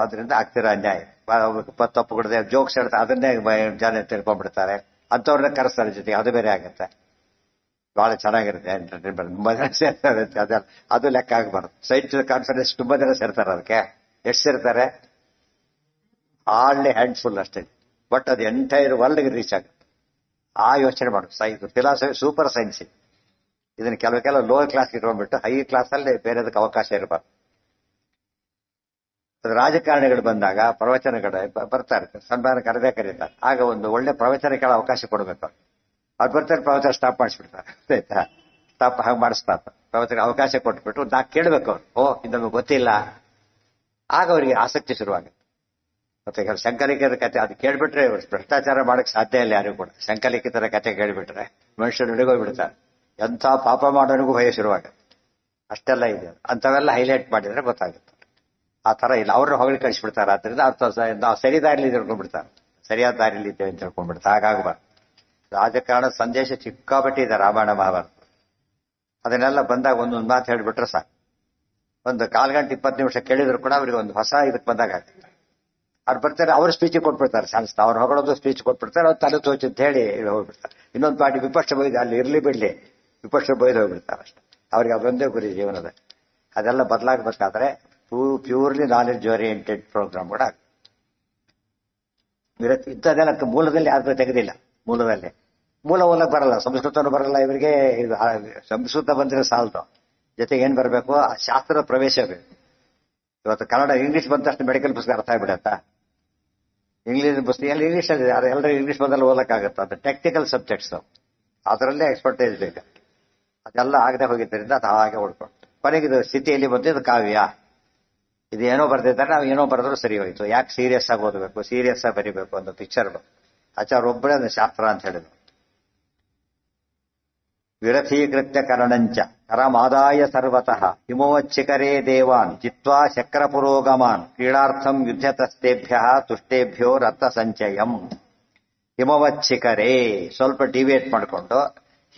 ಅದರಿಂದ ಆಗ್ತಿರೋ ಅನ್ಯಾಯ. ತಪ್ಪು ಕೊಡದೆ ಜೋಕ್ಸ್ ಹೇಳ್ತಾರೆ, ಅದನ್ನೇ ಜನ ತಿಳ್ಕೊಂಡ್ಬಿಡ್ತಾರೆ. ಅಂಥವ್ರನ್ನ ಕರೆಸ್ತಾರೆ ಜೊತೆಗೆ, ಅದು ಬೇರೆ ಆಗುತ್ತೆ. ಬಹಳ ಚೆನ್ನಾಗಿರುತ್ತೆ ಎಂಟರ್ಟೈನ್ಮೆಂಟ್. ತುಂಬಾ ಜನ ಸೇರ್ತಾರೆ. ಅದು ಲೆಕ್ಕ ಆಗಬಾರ್ದು. ಸೈಂಟಿಫಿಕ್ ಕಾನ್ಫರೆನ್ಸ್ ತುಂಬಾ ಜನ ಸೇರ್ತಾರೆ. ಅದಕ್ಕೆ ಎಷ್ಟು ಸೇರ್ತಾರೆ? ಹಾರ್ಡ್ಲಿ ಹ್ಯಾಂಡ್ಫುಲ್ ಅಷ್ಟೇ. ಬಟ್ ಅದು ಎಂಟೈರ್ ವರ್ಲ್ಡ್ಗೆ ರೀಚ್ ಆಗುತ್ತೆ. ಆ ಯೋಚನೆ ಮಾಡೋದು. Philosophy super science. ಇದನ್ನ ಕೆಲವು ಲೋವರ್ ಕ್ಲಾಸ್ ಇಟ್ಕೊಂಡ್ಬಿಟ್ಟು ಹೈ ಕ್ಲಾಸ್ ಅಲ್ಲಿ ಬೇರೆದಕ್ಕೆ ಅವಕಾಶ ಇರಬಾರ್ದು. ರಾಜಕಾರಣಿಗಳು ಬಂದಾಗ ಪ್ರವಚನಗಳು ಬರ್ತಾ ಇರ್ತಾರೆ, ಸನ್ಮಾನ ಕರೆದೇ ಕರೀತಾರೆ. ಆಗ ಒಂದು ಒಳ್ಳೆ ಪ್ರವಚನಕ್ಕೆ ಅವಕಾಶ ಕೊಡಬೇಕು. ಅವ್ರು ಬರ್ತಾರೆ, ಪ್ರವಚನ ಸ್ಟಾಪ್ ಮಾಡಿಸ್ಬಿಡ್ತಾರೆ. ಆಯ್ತಾ, ಸ್ಟಾಪ್ ಹಾಗೆ ಮಾಡಿಸ್ಬಾರ್ದು. ಪ್ರವಚನ ಅವಕಾಶ ಕೊಟ್ಬಿಟ್ಟು ನಾ ಕೇಳಬೇಕು. ಇದು ನಮಗೆ ಗೊತ್ತಿಲ್ಲ. ಆಗ ಅವರಿಗೆ ಆಸಕ್ತಿ ಶುರುವಾಗುತ್ತೆ. ಮತ್ತೆ ಶಂಕಲಿಖಿತರ ಕತೆ ಅದು ಕೇಳ್ಬಿಟ್ರೆ ಭ್ರಷ್ಟಾಚಾರ ಮಾಡಕ್ ಸಾಧ್ಯ ಇಲ್ಲ ಯಾರಿಗೂ ಕೂಡ. ಶಂಕಲಿಖಿತರ ಕತೆ ಕೇಳ್ಬಿಟ್ರೆ ಮನುಷ್ಯರು ಹಿಡಿಗೋಗ್ಬಿಡ್ತಾರೆ. ಎಂಥ ಪಾಪ ಮಾಡೋನಿಗೂ ಭಯ ಶುರುವಾಗುತ್ತೆ. ಅಷ್ಟೆಲ್ಲ ಇದೆ. ಅಂಥವೆಲ್ಲ ಹೈಲೈಟ್ ಮಾಡಿದ್ರೆ ಗೊತ್ತಾಗುತ್ತೆ. ಆ ತರ ಇಲ್ಲ, ಅವ್ರನ್ನ ಹೊಗಳಿ ಕಳಿಸ್ಬಿಡ್ತಾರೆ. ಆದ್ರಿಂದ ನಾವು ಸರಿ ದಾರಿಲಿ ತಿಳ್ಕೊಂಡ್ಬಿಡ್ತಾರೆ, ಸರಿಯಾದ ದಾರಿಲಿ ಇದ್ದೇವೆ ಅಂತ ತಿಳ್ಕೊಂಡ್ಬಿಡ್ತಾರೆ. ಹಾಗಾಗಬಾರ್ದು. ರಾಜಕಾರಣ ಸಂದೇಶ ಸಿಕ್ಕಾಪಟ್ಟೆ ಇದೆ ರಾಮಾಯಣ ಮಹಾಭಾರತ. ಅದನ್ನೆಲ್ಲ ಬಂದಾಗ ಒಂದೊಂದು ಮಾತು ಹೇಳ್ಬಿಟ್ರೆ ಸಾಕು. ಒಂದು 1/4 ಗಂಟೆ 20 ನಿಮಿಷ ಕೇಳಿದ್ರು ಕೂಡ ಅವ್ರಿಗೆ ಒಂದು ಹೊಸ ಇದಕ್ಕೆ ಬಂದಾಗ ಆಗ್ತದೆ. ಅವ್ರು ಬರ್ತಾರೆ, ಅವ್ರು ಸ್ಪೀಚ್ ಕೊಟ್ಬಿಡ್ತಾರೆ. ಸಾಧಿಸ್ತಾ ಅವ್ರು ಹೊಗಳೋದು ಸ್ಪೀಚ್ ಕೊಟ್ಬಿಡ್ತಾರೆ. ಅವ್ರು ತಲೆ ತೋಚು ಅಂತ ಹೇಳಿ ಹೋಗ್ಬಿಡ್ತಾರೆ. ಇನ್ನೊಂದು ಪಾರ್ಟಿ ವಿಪಕ್ಷ ಬೈದು ಅಲ್ಲಿ ಇರ್ಲಿ ಬಿಡ್ಲಿ, ವಿಪಕ್ಷ ಬೈದು ಹೋಗ್ಬಿಡ್ತಾರೆ ಅಷ್ಟೇ. ಅವ್ರಿಗೆ ಅದೊಂದೇ ಗುರಿ ಜೀವನದ. ಅದೆಲ್ಲ ಬದಲಾಗಬೇಕಾದ್ರೆ ಪ್ಯೂರ್ಲಿ ನಾಲೆಡ್ಜ್ ಓರಿಯೆಂಟೆಡ್ ಪ್ರೋಗ್ರಾಮ್ ಕೂಡ ಇಂಥದ್ದೆಲ್ಲ ಮೂಲದಲ್ಲಿ ಯಾರು ತೆಗೆದಿಲ್ಲ. ಮೂಲದಲ್ಲಿ ಮೂಲ ಓದಕ್ಕೆ ಬರಲ್ಲ, ಸಂಸ್ಕೃತನೂ ಬರಲ್ಲ ಇವರಿಗೆ. ಸಂಸ್ಕೃತ ಬಂದ್ರೆ ಸಾಲ್ತು, ಜೊತೆಗೆ ಏನ್ ಬರಬೇಕು, ಶಾಸ್ತ್ರದ ಪ್ರವೇಶ ಬೇಕು. ಇವತ್ತು ಕನ್ನಡ ಇಂಗ್ಲಿಷ್ ಬಂದ ತಕ್ಷಣ ಮೆಡಿಕಲ್ ಪುಸ್ತಕ ಅರ್ಥ ಆಗ್ಬಿಡತ್ತಾ? ಇಂಗ್ಲಿಷ್ ಪುಸ್ತಕ ಇಂಗ್ಲಿಷ್ ಅಲ್ಲಿ ಎಲ್ಲರೂ ಇಂಗ್ಲಿಷ್ ಬಂದಲ್ಲಿ ಓದಕ್ಕಾಗತ್ತ? ಅದು ಟೆಕ್ನಿಕಲ್ ಸಬ್ಜೆಕ್ಟ್ಸ್, ಅದರಲ್ಲೇ ಎಕ್ಸ್ಪರ್ಟೈಸ್ ಬೇಕು. ಅದೆಲ್ಲ ಆಗದೆ ಹೋಗಿದ್ದರಿಂದ ಅದು ಹಾಗೆ ಹೊಡ್ಕೊಂಡು ಕೊನೆಗಿದು ಸ್ಥಿತಿಯಲ್ಲಿ ಬಂದಿದ್ದು ಕಾವ್ಯ. ಇದು ಏನೋ ಬರ್ದಿದ್ದಾರೆ, ನಾವು ಏನೋ ಬರೆದ್ರು ಸರಿ ಹೋಯ್ತು. ಯಾಕೆ ಸೀರಿಯಸ್ ಆಗಿ ಓದಬೇಕು, ಸೀರಿಯಸ್ ಆಗಿ ಬರಿಬೇಕು ಅನ್ನೋ ಪಿಕ್ಚರ್ ಆಚಾರ ಒಬ್ಬರೇ ಶಾಸ್ತ್ರ ಅಂತ ಹೇಳಿದ್ರು. ವಿರಥೀಕೃತ್ಯ ಕರಣಂಚ ಕರಮಾದಾಯ ಸರ್ವತಃ ಹಿಮೋಚ್ಚಿಕರೇ ದೇವಾನ್ ಜಿತ್ವಾ ಶಕ್ರ ಪುರೋಗಮಾನ್ ಕ್ರೀಡಾರ್ಥಂ ಯುದ್ಧತಸ್ತೇಭ್ಯ ತುಷ್ಟೇಭ್ಯೋ ರಥ ಸಂಚಯಂ. ಹಿಮವಚ್ಚಿಕರೇ ಸ್ವಲ್ಪ ಡಿವಿಯೇಟ್ ಮಾಡಿಕೊಂಡು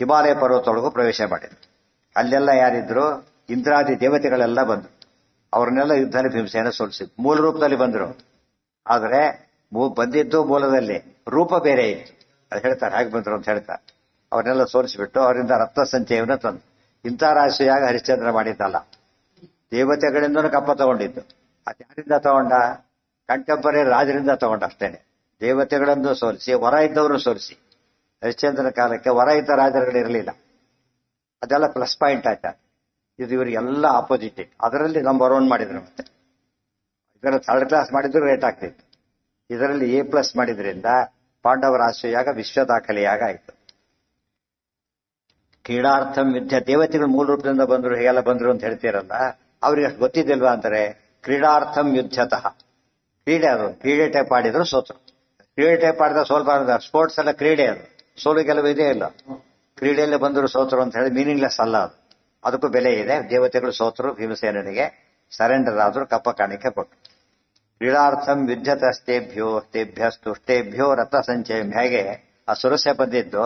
ಹಿಮಾಲಯ ಪರ್ವತದೊಳಗೂ ಪ್ರವೇಶ ಮಾಡಿದ್ರು. ಅಲ್ಲೆಲ್ಲ ಯಾರಿದ್ರು? ಇಂದ್ರಾದಿ ದೇವತೆಗಳೆಲ್ಲ ಬಂದ್ರು. ಅವ್ರನ್ನೆಲ್ಲ ಯುದ್ಧದಲ್ಲಿ ಭೀಮಸೇನ ಸೋಲಿಸಿದ್ರು. ಮೂಲ ರೂಪದಲ್ಲಿ ಬಂದ್ರು. ಆದರೆ ಬಂದಿದ್ದು ಮೂಲದಲ್ಲಿ ರೂಪ ಬೇರೆ ಇತ್ತು. ಅದು ಹೇಳ್ತಾರೆ ಹೇಗೆ ಬಂದ್ರು ಅಂತ ಹೇಳ್ತಾರೆ. ಅವ್ರನ್ನೆಲ್ಲ ಸೋಲಿಸಿಬಿಟ್ಟು ಅವರಿಂದ ರಕ್ತ ಸಂಚಯವನ್ನು ತಂದು. ಇಂಥ ರಾಶಿಯಾಗ ಹರಿಶ್ಚಂದ್ರ ಮಾಡಿದ್ದಲ್ಲ, ದೇವತೆಗಳಿಂದನೂ ಕಪ್ಪ ತಗೊಂಡಿದ್ದು. ಅದು ಯಾರಿಂದ ತಗೊಂಡ? ಕಂಟೆಂಪರರಿ ರಾಜರಿಂದ ತಗೊಂಡ ಅಷ್ಟೇನೆ. ದೇವತೆಗಳನ್ನು ಸೋಲಿಸಿ ಹೊರ ಇದ್ದವರು ಸೋಲಿಸಿ. ಹರಿಶ್ಚಂದ್ರನ ಕಾಲಕ್ಕೆ ಹೊರ ಇದ್ದ ರಾಜರುಗಳಿರಲಿಲ್ಲ. ಅದೆಲ್ಲ ಪ್ಲಸ್ ಪಾಯಿಂಟ್ ಆಯ್ತಾ. ಇದು ಇವರಿಗೆಲ್ಲ ಆಪೋಸಿಟ್. ಅದರಲ್ಲಿ ನಂಬರ್ 1 ಮಾಡಿದ್ರು. ಮತ್ತೆ ಇದರ 3rd ಕ್ಲಾಸ್ ಮಾಡಿದ್ರು ರೇಟ್ ಆಗ್ತಿತ್ತು. ಇದರಲ್ಲಿ A+ ಮಾಡಿದ್ರಿಂದ ಪಾಂಡವರ ಆಶ್ರಯಾಗ ವಿಶ್ವ ದಾಖಲೆಯಾಗ ಆಯಿತು. ಕ್ರೀಡಾರ್ಥಂ ಯುದ್ಧ ದೇವತೆಗಳು ಮೂಲ ರೂಪದಿಂದ ಬಂದ್ರು, ಹೇಗೆಲ್ಲ ಬಂದ್ರು ಅಂತ ಹೇಳ್ತೀರಲ್ಲ, ಅವ್ರಿಗೆ ಅಷ್ಟು ಗೊತ್ತಿದ್ದಿಲ್ವಾ ಅಂತಾರೆ. ಕ್ರೀಡಾರ್ಥಂ ಯುದ್ಧತಃ ಕ್ರೀಡೆ. ಅದು ಕ್ರೀಡೆ ಟೈಪ್ ಆಡಿದ್ರು ಸೋತರು. ಕ್ರೀಡೆ ಟೈಪ್ ಆಡಿದ ಸೋಲ್ಬಾರ್ದ. ಸ್ಪೋರ್ಟ್ಸ್ ಎಲ್ಲ ಕ್ರೀಡೆ, ಅದು ಸೋಲು ಗೆಲುವು ಇದೇ ಇಲ್ಲ. ಕ್ರೀಡೆಯಲ್ಲೇ ಬಂದರು ಸೋತರು ಅಂತ ಹೇಳಿ ಮೀನಿಂಗ್ಲೆಸ್ ಅಲ್ಲ ಅದು. ಅದಕ್ಕೂ ಬೆಲೆ ಇದೆ. ದೇವತೆಗಳು ಸೋತರು, ಭೀಮಸೇನಿಗೆ ಸರೆಂಡರ್ ಆದ್ರು, ಕಪ್ಪ ಕಾಣಿಕೆ ಕೊಟ್ಟರು. ಕ್ರೀಡಾರ್ಥಂ ಯುದ್ಧತಸ್ತೇಭ್ಯೋ ತೇಭ್ಯಸ್ತುಷ್ಟೇಭ್ಯೋ ರಥ ಸಂಚಯ. ಹೇಗೆ ಆ ಸುರಸೆ ಬಂದಿದ್ದು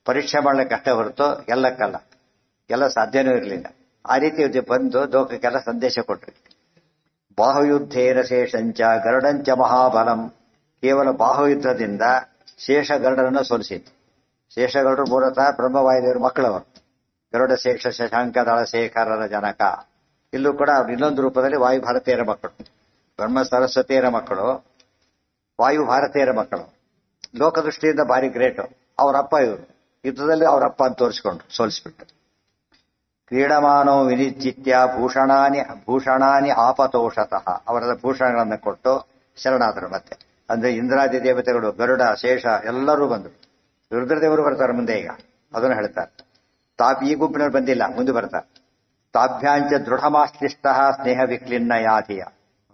ಪರೀಕ್ಷೆ ಮಾಡ್ಲಿಕ್ಕೆ ಅಷ್ಟೇ ಹೊರತು ಎಲ್ಲಕ್ಕಲ್ಲ, ಎಲ್ಲ ಸಾಧ್ಯನೂ ಇರಲಿಲ್ಲ. ಆ ರೀತಿ ಬಂದು ಲೋಕಕ್ಕೆಲ್ಲ ಸಂದೇಶ ಕೊಟ್ರು. ಬಾಹುಯುದ್ಧೇನ ಶೇಷಂಚ ಗರುಡಂಚ ಮಹಾಬಲಂ. ಕೇವಲ ಬಾಹುಯುದ್ಧದಿಂದ ಶೇಷ ಗರುಡರನ್ನು ಸೋಲಿಸಿತು. ಶೇಷಗರುಡರು ಮೂಲತಃ ಬ್ರಹ್ಮವಾಯುದೇವರ ಮಕ್ಕಳವರು. ಗರುಡ ಶೇಷ ಶಶಾಂಕ ದಳ ಶೇಖರರ ಜನಕ. ಇಲ್ಲೂ ಕೂಡ ಇನ್ನೊಂದು ರೂಪದಲ್ಲಿ ವಾಯು ಭಾರತೀಯರ ಮಕ್ಕಳು, ಬ್ರಹ್ಮ ಸರಸ್ವತಿಯರ ಮಕ್ಕಳು, ವಾಯು ಭಾರತೀಯರ ಮಕ್ಕಳು. ಲೋಕದೃಷ್ಟಿಯಿಂದ ಭಾರಿ ಗ್ರೇಟು. ಅವರಪ್ಪ ಇವರು. ಯುದ್ಧದಲ್ಲಿ ಅವರಪ್ಪ ಅಂತ ತೋರಿಸಿಕೊಂಡು ಸೋಲಿಸಿಬಿಟ್ಟು. ಕ್ರೀಡಮಾನೋ ವಿನಿಶ್ಚಿತ್ಯ ಭೂಷಣಾನಿ ಆಪತೋಷತಃ. ಅವರ ಭೂಷಣಗಳನ್ನು ಕೊಟ್ಟು ಶರಣಾದರು. ಮತ್ತೆ ಅಂದ್ರೆ ಇಂದ್ರಾದಿ ದೇವತೆಗಳು, ಗರುಡ, ಶೇಷ ಎಲ್ಲರೂ ಬಂದರು. ರುದ್ರದೇವರು ಬರ್ತಾರೆ ಮುಂದೆ. ಈಗ ಅದನ್ನು ಹೇಳ್ತಾರೆ. ಈ ಗುಂಪಿನವ್ರು ಬಂದಿಲ್ಲ, ಮುಂದೆ ಬರ್ತಾರೆ. ತಾಭ್ಯಾಂಚ ದೃಢಮಾಶ್ಲಿಷ್ಟ ಸ್ನೇಹ ವಿಕ್ಲಿನ್ನ ಯಾಧಿಯ.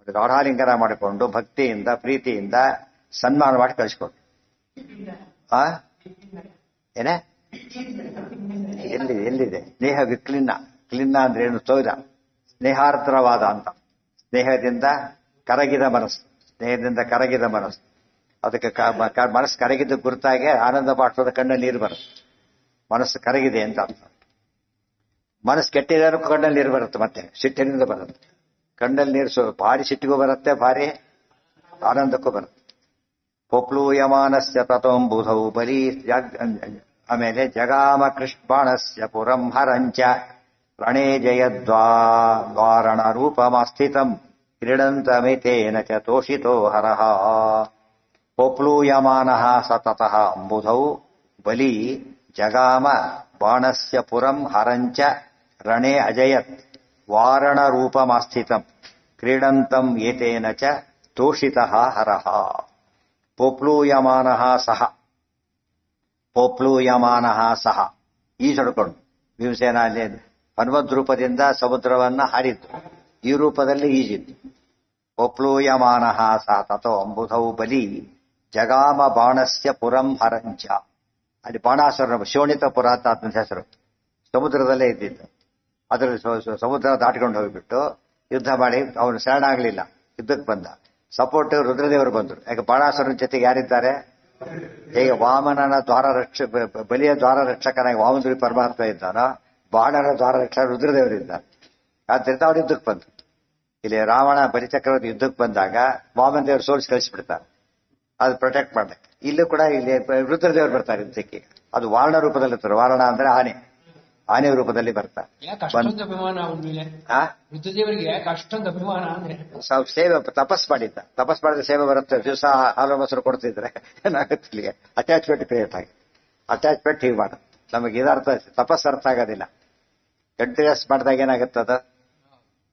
ಗಾಢಾಲಿಂಗನ ಮಾಡಿಕೊಂಡು ಭಕ್ತಿಯಿಂದ ಪ್ರೀತಿಯಿಂದ ಸನ್ಮಾನ ಮಾಡಿ ಕಳಿಸ್ಕೊಟ್ಟು. ಏನೇ ಎಲ್ಲಿದೆ ಸ್ನೇಹ ವಿಕ್ಲಿನ್ನ? ಕ್ಲಿನ್ನ ಅಂದ್ರೆ ಏನು? ತೊಯ್ದ, ಸ್ನೇಹಾರ್ದ್ರವಾದ ಅಂತ. ಸ್ನೇಹದಿಂದ ಕರಗಿದ ಮನಸ್ಸು, ಸ್ನೇಹದಿಂದ ಕರಗಿದ ಮನಸ್ಸು. ಅದಕ್ಕೆ ಮನಸ್ಸು ಕರಗಿದ ಗುರುತಾಗೆ ಆನಂದ ಬಾಟದ ಕಣ್ಣಲ್ಲಿ ನೀರು ಬರುತ್ತೆ. ಮನಸ್ಸು ಕರಗಿದೆ ಅಂತ ಅರ್ಥ. ಮನಸ್ಸು ಕೆಟ್ಟಿರೋ ಕಣ್ಣಲ್ಲಿ ನೀರು ಬರುತ್ತೆ. ಮತ್ತೆ ಸಿಟ್ಟಿನಿಂದ ಬರುತ್ತೆ. ಕಣ್ಣಲ್ಲಿ ನೀರು ಭಾರಿ ಸಿಟ್ಟಿಗೂ ಬರುತ್ತೆ, ಭಾರಿ ಆನಂದಕ್ಕೂ ಬರುತ್ತೆ. ಪೊಪ್ಲೂಯಮಾನಸ್ಯ ತಥೋಂಬುಧೌ ಬಲಿ. ಆಮೇಲೆ ಜಗಾಮ ಕೃಷ್ಣಾಣಸ್ಯ ಪುರಂ ಹರಂಚ ರಣೇ ಜಯದ್ವಾರಣ ರೂಪಮಸ್ಥಿತಂ ಕ್ರೀಡಂತಮಿತೇನ ಚ ತೋಷಿತೋ ಹರಃ. ಪೊಪ್ಲೂಯಮಾನಃ ಸತತಃ ಅಂಬುಧೌ ಬಲಿ ಜಗಾಮ ಬಾಣಸ್ಯ ಪುರಂ ಹರಂಚ ರಣೇ ಅಜಯತ್ ವಾರಣ ರೂಪಮಸ್ಥಿತಂ ಕ್ರೀಡಂತಂ ಏತೇನ ಚ ತೋಷಿತಃ ಹರಃ. ಪೊಪ್ಲೂಯಮಾನಃ ಸಹ, ಪೊಪ್ಲೂಯಮಾನಃ ಸಹ ಈಜಡ್ಕೊಂಡು ಭೀಮಸೇನ ಅಲ್ಲಿ ಹನುಮದ್ ರೂಪದಿಂದ ಸಮುದ್ರವನ್ನ ಹಾರಿದ್ದು, ಈ ರೂಪದಲ್ಲಿ ಈಜಿದ್ದು. ಪೊಪ್ಲೂಯಮಾನಃ ಸಹ ತಥೋ ಅಂಬುಧೌ ಬಲಿ ಜಗಾಮ ಬಾಣಸ್ಯ ಪುರಂ ಹರಂಚ. ಅಲ್ಲಿ ಬಾಣಾಸುರನ ಶೋಣಿತಪುರ ಅಂತ ಆತನ ಹೆಸರು, ಸಮುದ್ರದಲ್ಲೇ ಇದ್ದಿದ್ದು. ಅದರಲ್ಲಿ ಸಮುದ್ರ ದಾಟ್ಕೊಂಡು ಹೋಗಿಬಿಟ್ಟು ಯುದ್ಧ ಮಾಡಿ ಅವನು ಶರಣಾಗಲಿಲ್ಲ, ಯುದ್ಧಕ್ಕೆ ಬಂದ. ಸಪೋರ್ಟ್ ರುದ್ರದೇವರು ಬಂದರು. ಯಾಕೆ ಬಾಣಾಸುರನ ಜೊತೆಗೆ ಯಾರಿದ್ದಾರೆ? ಹೇಗೆ ವಾಮನನ ಬಲಿಯ ದ್ವಾರ ರಕ್ಷಕನಾಗಿ ವಾಮನದೇವಿ ಪರಮಾತ್ಮ ಇದ್ದಾನೋ, ಬಾಣನ ದ್ವಾರ ರಕ್ಷಕ ರುದ್ರದೇವರಿದ್ದಾರೆ. ಆದ್ದರಿಂದ ಅವ್ರು ಯುದ್ಧಕ್ಕೆ ಬಂದರು. ಇಲ್ಲಿ ರಾವಣ ಬಲಿಚಕ್ರವರ್ತಿ ಯುದ್ಧಕ್ಕೆ ಬಂದಾಗ ವಾಮನ ದೇವರು ಸೋಲಿಸಿ ಕಳಿಸಿಬಿಡ್ತಾರೆ, ಅದು ಪ್ರೊಟೆಕ್ಟ್ ಮಾಡ್ಲಿಕ್ಕೆ. ಇಲ್ಲೂ ಕೂಡ ಇಲ್ಲಿ ರುದ್ರದೇವರು ಬರ್ತಾರೆ ಯುದ್ಧಕ್ಕೆ. ಅದು ವಾರಣ ರೂಪದಲ್ಲಿ ಇರ್ತಾರೆ. ವಾರಣ ಅಂದ್ರೆ ಆನೆ, ಆನೆ ರೂಪದಲ್ಲಿ ಬರ್ತಾರೆ. ಸೇವೆ ತಪಸ್ ಮಾಡಿದ್ದ, ತಪಸ್ ಮಾಡಿದ್ರೆ ಸೇವೆ ಬರುತ್ತೆ. ದಿವಸ ಹಾಲು ಮೊಸರು ಕೊಡ್ತಿದ್ರೆ ಏನಾಗುತ್ತೆ? ಇಲ್ಲಿಗೆ ಅಟ್ಯಾಚ್ಮೆಂಟ್ ಕ್ರಿಯೇಟ್ ಆಗಿ, ಅಟ್ಯಾಚ್ಮೆಂಟ್ ಹೀಗೆ ಮಾಡೋದು. ನಮಗೆ ಇದರ್ಥ ತಪಸ್ ಅರ್ಥ ಆಗೋದಿಲ್ಲ. ಕಂಟಿನ್ಯೂಸ್ ಮಾಡಿದಾಗ ಏನಾಗುತ್ತೆ? ಅದು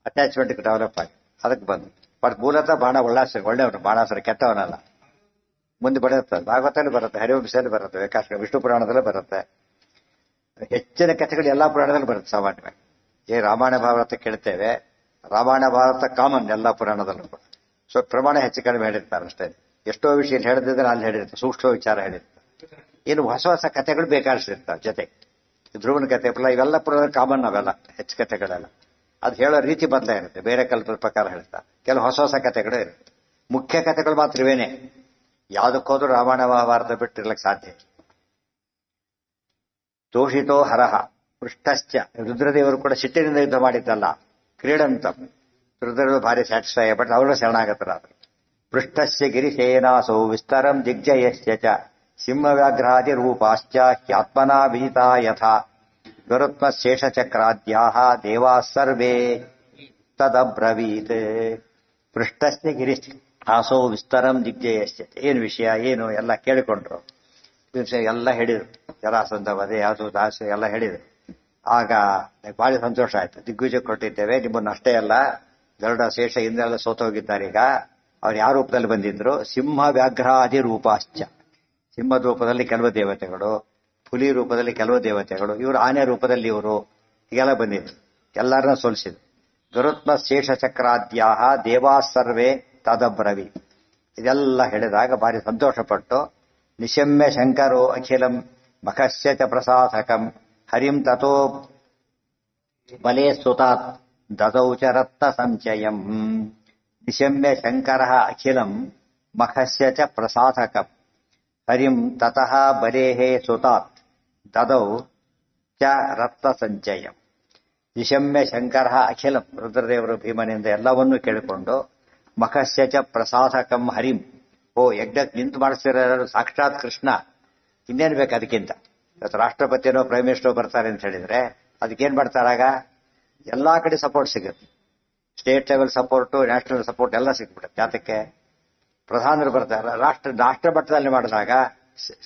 ಅಟ್ಯಾಚ್ಮೆಂಟ್ ಡೆವಲಪ್ ಆಗಿ ಅದಕ್ಕೆ ಬಂದು. ಬಟ್ ಮೂಲತಃ ಬಾಣ ಒಳ್ಳೆಯವನು, ಬಾಣಾಸುರ ಕೆಟ್ಟವನಲ್ಲ. ಮುಂದೆ ಬರುತ್ತೆ, ಭಾಗವತಲ್ಲಿ ಬರುತ್ತೆ, ಹರಿವಂಶದಲ್ಲಿ ಬರುತ್ತೆ, ವಿಷ್ಣು ಪುರಾಣದಲ್ಲೇ ಬರುತ್ತೆ. ಹೆಚ್ಚಿನ ಕಥೆಗಳು ಎಲ್ಲಾ ಪುರಾಣದಲ್ಲಿ ಬರುತ್ತೆ ಸಾಮಾನ್ಯವಾಗಿ. ರಾಮಾಯಣ ಭಾರತ ಕೇಳ್ತೇವೆ, ರಾಮಾಯಣ ಭಾರತ ಕಾಮನ್ ಎಲ್ಲ ಪುರಾಣದಲ್ಲೂ ಕೂಡ. ಸೊ ಪ್ರಮಾಣ ಹೆಚ್ಚು ಕಡಿಮೆ ಹೇಳಿರ್ತಾರೆ ಅಷ್ಟೇ. ಎಷ್ಟೋ ವಿಷಯ ಹೇಳಿದ್ರೆ ಅಲ್ಲಿ ಹೇಳಿರ್ತಾರೆ, ಸೂಕ್ಷ್ಮ ವಿಚಾರ ಹೇಳಿರ್ತಾರೆ. ಇನ್ನು ಹೊಸ ಹೊಸ ಕಥೆಗಳು ಬೇಕಾದಷ್ಟಿರ್ತಾವೆ ಜೊತೆಗೆ. ಧ್ರುವನ ಕತೆ ಇವೆಲ್ಲ ಪುರಾಣ ಕಾಮನ್ ಅವೆಲ್ಲ ಹೆಚ್ಚು ಕಥೆಗಳೆಲ್ಲ. ಅದು ಹೇಳೋ ರೀತಿ ಬದಲಾಗಿರುತ್ತೆ, ಬೇರೆ ಕಲ್ಪದ ಪ್ರಕಾರ ಹೇಳ್ತಾ. ಕೆಲವು ಹೊಸ ಹೊಸ ಕಥೆಗಳು ಇರುತ್ತೆ. ಮುಖ್ಯ ಕಥೆಗಳು ಮಾತ್ರ ಇವೇನೆ. ಯಾವುದಕ್ಕೋದ್ರೂ ರಾಮಾಯಣ ಮಹಾಭಾರತ ಬಿಟ್ಟಿರ್ಲಿಕ್ಕೆ ಸಾಧ್ಯ. ತೋಷಿತೋ ಹರಹ ಪೃಷ್ಠಶ್ಚ, ರುದ್ರದೇವರು ಕೂಡ ಸಿಟ್ಟಿನಿಂದ ಯುದ್ಧ ಮಾಡಿದ್ದಲ್ಲ, ಕ್ರೀಡಂತ ರುದ್ರದೇವರು ಭಾರಿ ಸ್ಯಾಟಿಸ್ಫೈ ಬಟ್ ಅವರು ಶರಣಾಗತರಾದ್ರು. ಪೃಷ್ಠಸ್ಯ ಗಿರಿಸೇನಾಸೌ ವಿಸ್ತರಂ ದಿಗ್ಜಯಸ್ಯ ಚ ಸಿಂಹವ್ಯಾಘ್ರಾದಿ ರೂಪಾಶ್ಚ ಹ್ಯಾತ್ಮನಾ ವಿಜಿತಾ ಯಥಾ ಗರುತ್ಮಶೇಷಚಕ್ರಾದ್ಯಾಹ ದೇವಾ ಸರ್ವೇ ತದಬ್ರವೀತ್. ಪೃಷ್ಠಸ್ಯ ಗಿರಿ ಆಸೋ ವಿಸ್ತರಂ ದಿಗ್ಜಯಸ್ಯ, ಏನು ವಿಷಯ ಏನು ಎಲ್ಲ ಕೇಳಿಕೊಂಡ್ರು. ಎಲ್ಲ ಹೇಳಿದ್ರು, ಜರಾಸಂಧ ವಧೆ ಯಾವುದು ದಾಸು ಎಲ್ಲ ಹೇಳಿದ್ರು. ಆಗ ಭಾರಿ ಸಂತೋಷ ಆಯ್ತು. ದಿಗ್ವಿಜಯ ಕೊಟ್ಟಿದ್ದೇವೆ, ನಿಮ್ಮನ್ನು ಅಷ್ಟೇ ಅಲ್ಲ ಗರುಡ ಶೇಷ ಇಂದ್ರೆಲ್ಲ ಸೋತೋಗಿದ್ದಾರೆ. ಈಗ ಅವ್ರು ಯಾವ ರೂಪದಲ್ಲಿ ಬಂದಿದ್ರು? ಸಿಂಹ ವ್ಯಾಘ್ರಾದಿ ರೂಪಾಶ್ಚ, ಸಿಂಹದ ರೂಪದಲ್ಲಿ ಕೆಲವು ದೇವತೆಗಳು, ಹುಲಿ ರೂಪದಲ್ಲಿ ಕೆಲವು ದೇವತೆಗಳು, ಇವರು ಆನೆ ರೂಪದಲ್ಲಿ ಇವರು ಹೀಗೆಲ್ಲ ಬಂದಿದ್ರು. ಎಲ್ಲರನ್ನ ಸೋಲಿಸಿದ್ರು. ಗರುತ್ಮ ಶೇಷ ಚಕ್ರಾದ್ಯಾಹ ದೇವಾ ಸರ್ವೇ ತದಬ್ರವಿ, ಇದೆಲ್ಲ ಹೇಳಿದಾಗ ಭಾರಿ ಸಂತೋಷಪಟ್ಟು ನಿಶಮ್ಯ ಶಂಕರೋ ಅಖಿಲಂ ಮಖಸ್ಯ ಚ ಪ್ರಸಾಧಕಂ ಹರಿಂ ತಥೋ ಬಲೇ ಸುತಾತ್ ದದೌ ಚ ರತ್ನ ಸಂಚಯಂ. ನಿಶಮ್ಯ ಶಂಕರ ಅಖಿಲಂ ಮಖಸ್ಯ ಚ ಪ್ರಸಾಧಕಂ ಹರಿಂ ತತಃ ಬಲೇಃ ಸುತಾತ್ ದದೌ ಚ ರತ್ನ ಸಂಚಯಂ. ನಿಶಮ್ಯ ಶಂಕರ ಅಖಿಲಂ, ರುದ್ರದೇವರು ಭೀಮನಿಂದ ಎಲ್ಲವನ್ನೂ ಕೇಳಿಕೊಂಡು ಮಖಸ್ಯ ಚ ಪ್ರಸಾಧಕಂ ಹರಿಂ, ಓ ಯಜ್ಞಕ್ಕೆ ನಿಂತು ಮಾಡಿಸ್ತಿರೋ ಸಾಕ್ಷಾತ್ ಕೃಷ್ಣ, ಇನ್ನೇನು ಬೇಕು ಅದಕ್ಕಿಂತ. ಇವತ್ತು ರಾಷ್ಟ್ರಪತಿನೋ ಪ್ರೈಮ್ ಮಿನಿಸ್ಟರ್ ಬರ್ತಾರೆ ಅಂತ ಹೇಳಿದ್ರೆ ಅದಕ್ಕೇನ್ ಮಾಡ್ತಾರಾಗ? ಎಲ್ಲಾ ಕಡೆ ಸಪೋರ್ಟ್ ಸಿಗುತ್ತೆ. State level support, national support ಎಲ್ಲ ಸಿಕ್ಬಿಡುತ್ತೆ. ಯಾತಕ್ಕೆ? ಪ್ರಧಾನರು ಬರ್ತಾರೆ. ರಾಷ್ಟ್ರ ಮಟ್ಟದಲ್ಲಿ ಮಾಡಿದಾಗ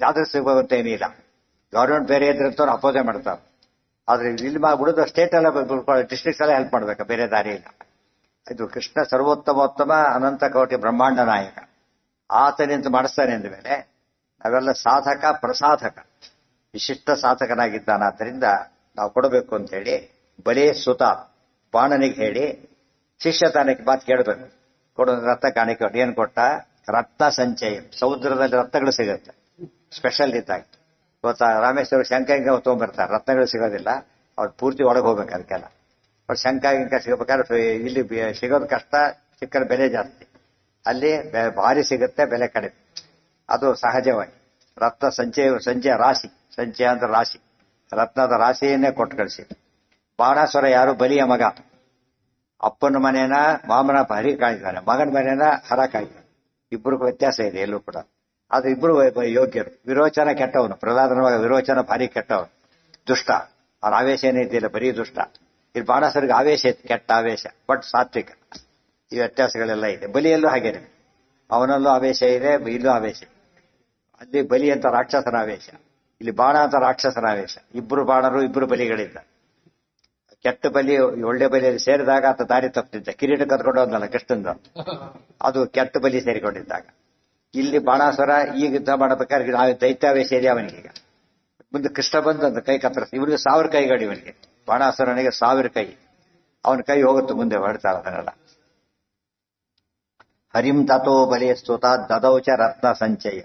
ಯಾವ್ದು ಸಿಗುವಂತ ಏನಿಲ್ಲ. ಗವರ್ಮೆಂಟ್ ಬೇರೆ ಇದ್ರಂತವ್ರು ಅಪೋಸೆ ಮಾಡ್ತಾರೆ. ಆದ್ರೆ ಇಲ್ಲಿ ಬಿಡೋದು ಸ್ಟೇಟ್ ಎಲ್ಲ ಡಿಸ್ಟ್ರಿಕ್ಟ್ಸ್ ಎಲ್ಲ ಹೆಲ್ಪ್ ಮಾಡ್ಬೇಕು, ಬೇರೆ ದಾರಿ ಇಲ್ಲ. ಇದು ಕೃಷ್ಣ ಸರ್ವೋತ್ತಮೋತ್ತಮ ಅನಂತ ಕೋಟಿ ಬ್ರಹ್ಮಾಂಡ ನಾಯಕ, ಆತನಿಂದ ಮಾಡಿಸ್ತಾನೆ ಅಂದ ಮೇಲೆ ನಾವೆಲ್ಲ ಸಾಧಕ ಪ್ರಸಾಧಕ ವಿಶಿಷ್ಟ ಸಾಧಕನಾಗಿದ್ದಾನಾದ್ದರಿಂದ ನಾವು ಕೊಡಬೇಕು ಅಂತ ಹೇಳಿ ಬಲೇ ಸುತ ಬಾಣನಿಗೆ ಹೇಳಿ ಶಿಷ್ಯ ತಾನಕ್ಕೆ ಮಾತು ಕೇಳಬೇಕು. ಕೊಡೋ ರತ್ನ ಕಾಣಿಕೆ ಏನ್ ಕೊಟ್ಟ? ರತ್ನ ಸಂಚಯ, ಸಮುದ್ರದಲ್ಲಿ ರತ್ನಗಳು ಸಿಗುತ್ತೆ ಸ್ಪೆಷಲ್ ಇದ್ದಾಗ. ಇವತ್ತು ರಾಮೇಶ್ವರ ಶಂಕ ಹಿಂಗ ತೊಗೊಂಡ್ಬರ್ತಾರೆ, ರತ್ನಗಳು ಸಿಗೋದಿಲ್ಲ, ಅವ್ರು ಪೂರ್ತಿ ಒಳಗೆ ಹೋಗ್ಬೇಕು ಅದಕ್ಕೆಲ್ಲ. ಅವ್ರು ಶಂಕ ಹಿಂಕ ಸಿಗಬೇಕಾದ್ರೆ ಇಲ್ಲಿ ಸಿಗೋದು ಕಷ್ಟ, ಸಿಕ್ಕರ ಬೆಲೆ ಜಾಸ್ತಿ. ಅಲ್ಲಿ ಭಾರಿ ಸಿಗುತ್ತೆ, ಬೆಲೆ ಕಡಿಮೆ. ಅದು ಸಹಜವಾಗಿ ರತ್ನ ಸಂಚಯ ರಾಶಿ, ಸಂಚಯ ಅಂದ್ರೆ ರಾಶಿ, ರತ್ನದ ರಾಶಿಯನ್ನೇ ಕೊಟ್ಟು ಕಳಿಸಿ. ಬಾಣಾಸುರ ಯಾರು? ಬಲಿಯ ಮಗ. ಅಪ್ಪನ ಮನೇನ ಮಾಮನ ಹರಿ ಕಾಯ್ತಾನೆ, ಮಗನ ಮನೇನ ಹರ ಕಾಯ್ತಾನೆ. ಇಬ್ಬರಿಗೂ ವ್ಯತ್ಯಾಸ ಇದೆ ಎಲ್ಲೂ ಕೂಡ. ಆದ್ರೆ ಇಬ್ರು ಯೋಗ್ಯರು. ವಿರೋಚನ ಕೆಟ್ಟವನು, ಪ್ರಹ್ಲಾದನ ವಿರೋಚನ ಭಾರಿ ಕೆಟ್ಟವನು, ದುಷ್ಟ. ಅವ್ರ ಆವೇಶ ಏನಿದ್ದಿಲ್ಲ, ಬರೀ ದುಷ್ಟ. ಇಲ್ಲಿ ಬಾಣಾಸುರಿಗೆ ಆವೇಶ ಇತ್ತು, ಕೆಟ್ಟ ಆವೇಶ, ಬಟ್ ಸಾತ್ವಿಕ. ಈ ವ್ಯತ್ಯಾಸಗಳೆಲ್ಲ ಇದೆ. ಬಲಿಯಲ್ಲೂ ಹಾಗೇನೆ, ಅವನಲ್ಲೂ ಆವೇಶ ಇದೆ, ಇಲ್ಲೂ ಆವೇಶ. ಅಲ್ಲಿ ಬಲಿ ಅಂತ ರಾಕ್ಷಸನ ಆವೇಶ, ಇಲ್ಲಿ ಬಾಣ ಅಂತ ರಾಕ್ಷಸನ ಆವೇಶ. ಇಬ್ರು ಬಾಣರು, ಇಬ್ರು ಬಲಿಗಳಿದ್ದ. ಕೆಟ್ಟ ಬಲಿ ಒಳ್ಳೆ ಬಲಿಯಲ್ಲಿ ಸೇರಿದಾಗ ಆತ ದಾರಿ ತಪ್ಪಿದ್ದ, ಕಿರೀಟ ಕತ್ಕೊಂಡು ಹೋದ್ನಲ್ಲ ಕೃಷ್ಣಂದು, ಅದು ಕೆಟ್ಟ ಬಲಿ ಸೇರಿಕೊಂಡಿದ್ದಾಗ. ಇಲ್ಲಿ ಬಾಣಾಸುರ ಈಗ ಯುದ್ಧ ಮಾಡಬೇಕಾದ್ರೆ ದೈತ್ಯಾವೇಶ ಇದೆ ಅವನಿಗೀಗ. ಮುಂದೆ ಕೃಷ್ಣ ಬಂದು ಅಂತ ಕೈ ಕತ್ತರಿಸಿ, ಇವನಿಗೆ 1000 ಕೈಗಳು, ಇವನಿಗೆ ಬಾಣಾಸುರನಿಗೆ 1000 ಕೈ. ಅವನ ಕೈ ಹೋಗುತ್ತೆ ಮುಂದೆ ಹೊಡ್ತಾರ ಅದನ್ನೆಲ್ಲ. ಹರಿಂ ತಥೋ ಬಲೆ ಸ್ತುತ ದದೌಚ ರತ್ನ ಸಂಚಯ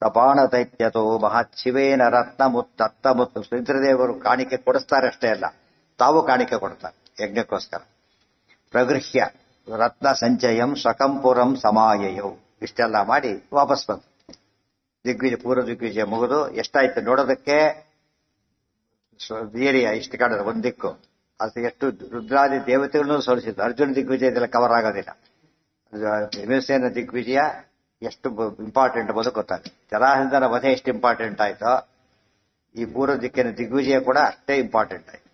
ಸಪಾಣ ದೈತ್ಯತೋ ಮಹತ್ ಶಿವೇನ ರತ್ನ ಮುತ್ತ ಮುತ್ತು. ರುದ್ರದೇವರು ಕಾಣಿಕೆ ಕೊಡಿಸ್ತಾರೆ ಅಷ್ಟೇ ಅಲ್ಲ, ತಾವು ಕಾಣಿಕೆ ಕೊಡ್ತಾರೆ ಯಜ್ಞಕ್ಕೋಸ್ಕರ. ಪ್ರಗೃಹ್ಯ ರತ್ನ ಸಂಚಯಂ ಸ್ವಕಂಪುರಂ ಸಮಾಯಯೌ. ಇಷ್ಟೆಲ್ಲ ಮಾಡಿ ವಾಪಸ್ ಬಂತು. ದಿಗ್ವಿಜಯ, ಪೂರ್ವ ದಿಗ್ವಿಜಯ ಮುಗಿದು ಎಷ್ಟಾಯ್ತು ನೋಡೋದಕ್ಕೆ ಏರಿಯಾ ಇಷ್ಟು ಕಾಣೋದು ಒಂದ್ ದಿಕ್ಕು. ಅದು ಎಷ್ಟು ರುದ್ರಾದಿ ದೇವತೆಗಳನ್ನು ಸೋಲಿಸಿದ್ದು. ಅರ್ಜುನ ದಿಗ್ವಿಜಯದೆಲ್ಲ ಕವರ್ ಆಗೋದಿಲ್ಲ. ಭೀಮಸೇನ ದಿಗ್ವಿಜಯ ಎಷ್ಟು ಇಂಪಾರ್ಟೆಂಟ್ ಅನ್ನೋದು ಗೊತ್ತಾಗುತ್ತೆ. ಜರಾಸಂಧನ ವಧೆ ಎಷ್ಟು ಇಂಪಾರ್ಟೆಂಟ್ ಆಯ್ತೋ, ಈ ಪೂರ್ವ ದಿಕ್ಕಿನ ದಿಗ್ವಿಜಯ ಕೂಡ ಅಷ್ಟೇ ಇಂಪಾರ್ಟೆಂಟ್ ಆಯ್ತು.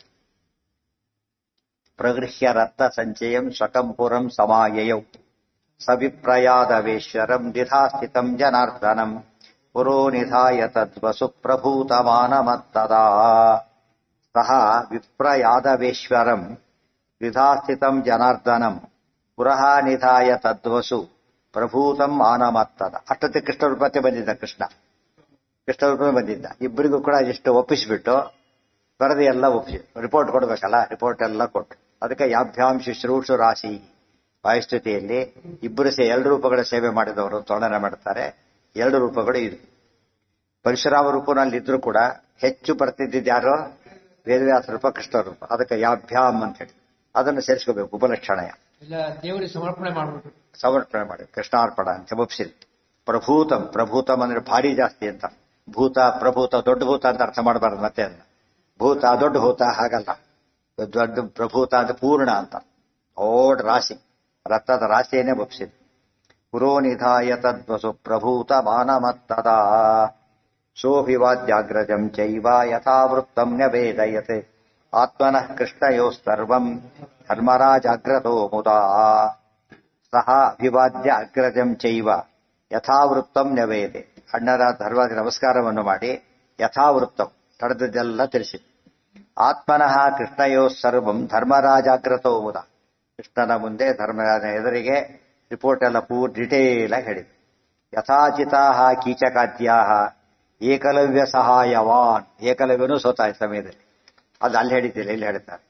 ಪ್ರಗೃಹ್ಯ ರತ್ನ ಸಂಚಯಂ ಸ್ವಕಂಪುರಂ ಸಮಾಯಯೌ ಸವಿಪ್ರಯಾದವೇಶ್ವರಂ ನಿಧಾಸ್ಥಿತಂ ಜನಾರ್ದನಂ ಪುರೋ ನಿಧಾಯ ತದ್ವಸು ಪ್ರಭೂತಮಾನಮತ್ತದಾ. ಸಹ ವಿಪ್ರಯಾದವೇಶ್ವರಂ ನಿಧಾಸ್ಥಿತಂ ಜನಾರ್ದನಂ ಪುರಃ ನಿಧಾಯ ತದ್ವಸು ಪ್ರಭೂತಂ ಆನಮತ್ತದ. ಅಷ್ಟೊತ್ತಿಗೆ ಕೃಷ್ಣ ರೂಪಕ್ಕೆ ಬಂದಿದ್ದ, ಕೃಷ್ಣ ರೂಪಕ್ಕೆ ಬಂದಿದ್ದ. ಇಬ್ಬರಿಗೂ ಕೂಡ ಇಷ್ಟು ಒಪ್ಪಿಸಿಬಿಟ್ಟು ವರದಿ ಎಲ್ಲ ಒಪ್ಪಿಸಿ ರಿಪೋರ್ಟ್ ಕೊಡ್ಬೇಕಲ್ಲ, ರಿಪೋರ್ಟ್ ಎಲ್ಲ ಕೊಟ್ಟು. ಅದಕ್ಕೆ ಯಾಭ್ಯಾಂ ಶುಶ್ರೂಷು ರಾಶಿ ವಾಯುಸ್ತುತಿಯಲ್ಲಿ ಇಬ್ಬರು 2 ರೂಪಗಳ ಸೇವೆ ಮಾಡಿದವರು ವರ್ಣನೆ ಮಾಡ್ತಾರೆ. 2 ರೂಪಗಳು ಇದು. ಪರಶುರಾಮ ರೂಪನಲ್ಲಿ ಇದ್ರೂ ಕೂಡ ಹೆಚ್ಚು ಬರ್ತಿದ್ದಿದ್ದು ಯಾರು? ವೇದವ್ಯಾಸ ರೂಪ ಕೃಷ್ಣ ರೂಪ, ಅದಕ್ಕೆ ಯಾಭ್ಯಾಮ್ ಅಂತ ಹೇಳಿ ಅದನ್ನು ಸೇರಿಸ್ಕೋಬೇಕು. ಉಪಲಕ್ಷಣಯ ಎಲ್ಲ ದೇವರಿಗೆ ಸಮರ್ಪಣೆ ಮಾಡ್ಬಿಟ್ಟು ಸಮರ್ಪಣೆ ಮಾಡಿ ಕೃಷ್ಣಾರ್ಪಣ ಅಂತ ಒಪ್ಸಿದೆ. ಪ್ರಭೂತಂ, ಪ್ರಭೂತಂ ಅಂದ್ರೆ ಭಾರಿ ಜಾಸ್ತಿ ಅಂತ. ಭೂತ ಪ್ರಭೂತ ದೊಡ್ಡ ಭೂತ ಅಂತ ಅರ್ಥ ಮಾಡಬಾರ್ದು. ಮತ್ತೆ ಅದನ್ನ ಭೂತ ದೊಡ್ಡ ಭೂತ ಹಾಗಲ್ಲ. ದೊಡ್ಡ ಪ್ರಭೂತ ಅಂತ ಪೂರ್ಣ ಅಂತ, ದೊಡ್ಡ ರಾಶಿ, ರಥದ ರಾಶಿಯನ್ನೇ ಒಪ್ಸಿದೆ. ಪುರೋನಿಧಾಯ ತದ್ವಸು ಪ್ರಭೂತ ಮಾನಮತ್ತದ ಸೋಭಿವಾದ್ಯಾಗ್ರಜಂ ಚೈವ ಯಥಾವೃತ್ತಂ ನ್ಯವೇದಯತೆ ಆತ್ಮನಃ ಕೃಷ್ಣಯೋಸ್ತರ್ವಂ ಧರ್ಮರಾಜಾಗ್ರತೋ ಮುದಾ ಸಹ ಅಭಿವಾದ್ಯ ಅಗ್ರಜಂ ಚೈವ ಯಥಾವೃತ್ತಂ ನ್ಯವೇದೆ. ಅಣ್ಣರ ಧರ್ಮರಾಜ ನಮಸ್ಕಾರವನ್ನು ಮಾಡಿ ಯಥಾವೃತ್ತಂ ತಡೆದದ್ದೆಲ್ಲ ತಿಳಿಸಿ. ಆತ್ಮನಃ ಕೃಷ್ಣಯೋ ಸರ್ವಂ ಧರ್ಮರಾಜಾಗ್ರತೋ ಮುದ. ಕೃಷ್ಣನ ಮುಂದೆ ಧರ್ಮರಾಜನ ಎದುರಿಗೆ ರಿಪೋರ್ಟ್ ಎಲ್ಲ ಡಿಟೇಲ್ ಆಗಿ ಹೇಳಿದೆ. ಯಥಾಚಿತಾ ಕೀಚಕಾದ್ಯಾ ಏಕಲವ್ಯ ಸಹಾಯವಾನ್, ಏಕಲವ್ಯನೂ ಸೋತಾಯ ಸಮಯದಲ್ಲಿ, ಅದು ಅಲ್ಲಿ ಹೇಳಿದ್ದಿಲ್ಲ, ಇಲ್ಲಿ ಹೇಳ್ತಾರೆ.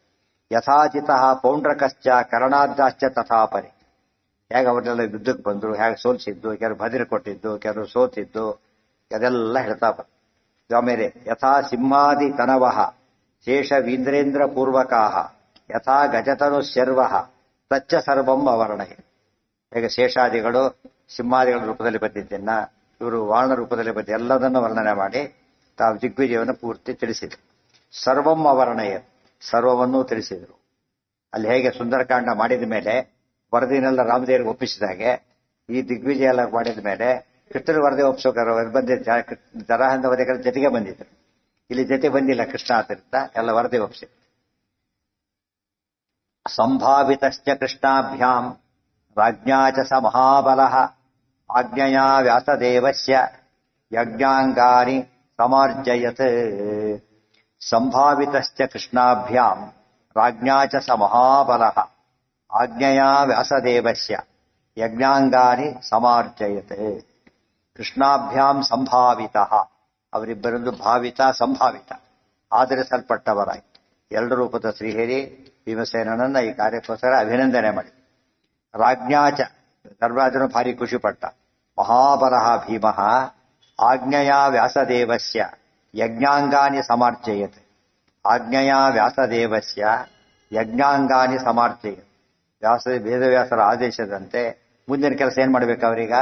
ಯಥಾಚಿತ ಪೌಂಡ್ರಕಶ್ಚ ಕರ್ಣಾದ್ರಾಶ್ಚ ತಥಾಪರಿ, ಹೇಗೆ ಅವರೆಲ್ಲ ಯುದ್ಧಕ್ಕೆ ಬಂದ್ರು, ಹೇಗೆ ಸೋಲ್ಸಿದ್ದು, ಕೆಲವರು ಭದ್ರ ಕೊಟ್ಟಿದ್ದು, ಕೆಲವರು ಸೋತಿದ್ದು, ಅದೆಲ್ಲ ಹೇಳ್ತಾ ಬಂದು. ಆಮೇಲೆ ಯಥಾ ಸಿಂಹಾದಿ ತನವಃ ಶೇಷ ವೀಂದ್ರೇಂದ್ರ ಪೂರ್ವಕಾಹ ಯಥಾ ಗಜತನು ಶರ್ವ ತಚ್ಚ ಸರ್ವಂ ಅವರ್ಣೆ. ಹೇಗೆ ಶೇಷಾದಿಗಳು ಸಿಂಹಾದಿಗಳ ರೂಪದಲ್ಲಿ ಬಂದಿದ್ದನ್ನ ಇವರು ವಾರ್ಣ ರೂಪದಲ್ಲಿ ಬಂದು ಎಲ್ಲದನ್ನು ವರ್ಣನೆ ಮಾಡಿ ತಾವು ದಿಗ್ವಿಜಯವನ್ನು ಪೂರ್ತಿ ತಿಳಿಸಿದರು. ಸರ್ವಂ ಅವರ್ಣಯ, ಸರ್ವವನ್ನೂ ತಿಳಿಸಿದರು. ಅಲ್ಲಿ ಹೇಗೆ ಸುಂದರಕಾಂಡ ಮಾಡಿದ ಮೇಲೆ ವರದಿನೆಲ್ಲ ರಾಮದೇವರಿಗೆ ಒಪ್ಪಿಸಿದಾಗೆ ಈ ದಿಗ್ವಿಜಯ ಎಲ್ಲ ಮಾಡಿದ ಮೇಲೆ ಕೃಷ್ಣನ ವರದಿ ಒಪ್ಪಿಸೋಕರು ಬಂದಿದ್ದ ಜರಾಸಂಧ ವಧೆಗಳ ಜೊತೆಗೆ ಬಂದಿದ್ರು. ಇಲ್ಲಿ ಜೊತೆ ಬಂದಿಲ್ಲ ಕೃಷ್ಣ, ಆದ್ದರಿಂದ ಎಲ್ಲ ವರದಿ ಒಪ್ಪಿಸಿ. ಸಂಭಾವಿತಶ್ಚ ಕೃಷ್ಣಾಭ್ಯಾಂ ರಾಜ್ಞಾ ಚ ಸ ಮಹಾಬಲಃ ಆಜ್ಞೆಯಾ ವ್ಯಾಸದೇವಸ್ಯ ಯಜ್ಞಾಂಗಾನಿ ಸಮಾರ್ಜಯತ್. ಸಂಭಾವಿತಶ್ಚ ಕೃಷ್ಣಾಭ್ಯಾಂ ರಾಜ್ಞಾ ಚ ಸ ಮಹಾಬಲಃ ಆಜ್ಞೆಯಾ ವ್ಯಾಸದೇವಸ್ಯ ಯಜ್ಞಾಂಗಾನಿ ಸಮಾರ್ಜಯತ್. ಕೃಷ್ಣಾಭ್ಯಾಂ ಸಂಭಾವಿತಃ, ಅವರಿಬ್ಬರದ್ದು ಭಾವಿತ ಸಂಭಾವಿತ ಆಧರಿಸಲ್ಪಟ್ಟವರಾಯಿತು. ಎರಡು ರೂಪದ ಶ್ರೀಹರಿ ಭೀಮಸೇನನನ್ನ ಈ ಕಾರ್ಯಕ್ಕೋಸ್ಕರ ಅಭಿನಂದನೆ ಮಾಡಿ. ರಾಜ್ಞಾಚ, ಧರ್ಮರಾಜನು ಭಾರಿ ಖುಷಿಪಟ್ಟ. ಮಹಾಬಲಃ ಭೀಮಃ ಆಜ್ಞೆಯ ವ್ಯಾಸದೇವಸ್ಯ ಯಜ್ಞಾಂಗಾನಿ ಸಮಾರ್ಜಯತ್. ಆಜ್ಞೆಯ ವ್ಯಾಸದೇವಸ್ಯ ಯಜ್ಞಾಂಗಾನಿ ಸಮಾರ್ಜಯತ್. ವೇದವ್ಯಾಸರ ಆದೇಶದಂತೆ ಮುಂದಿನ ಕೆಲಸ ಏನ್ ಮಾಡ್ಬೇಕು ಅವರೀಗ?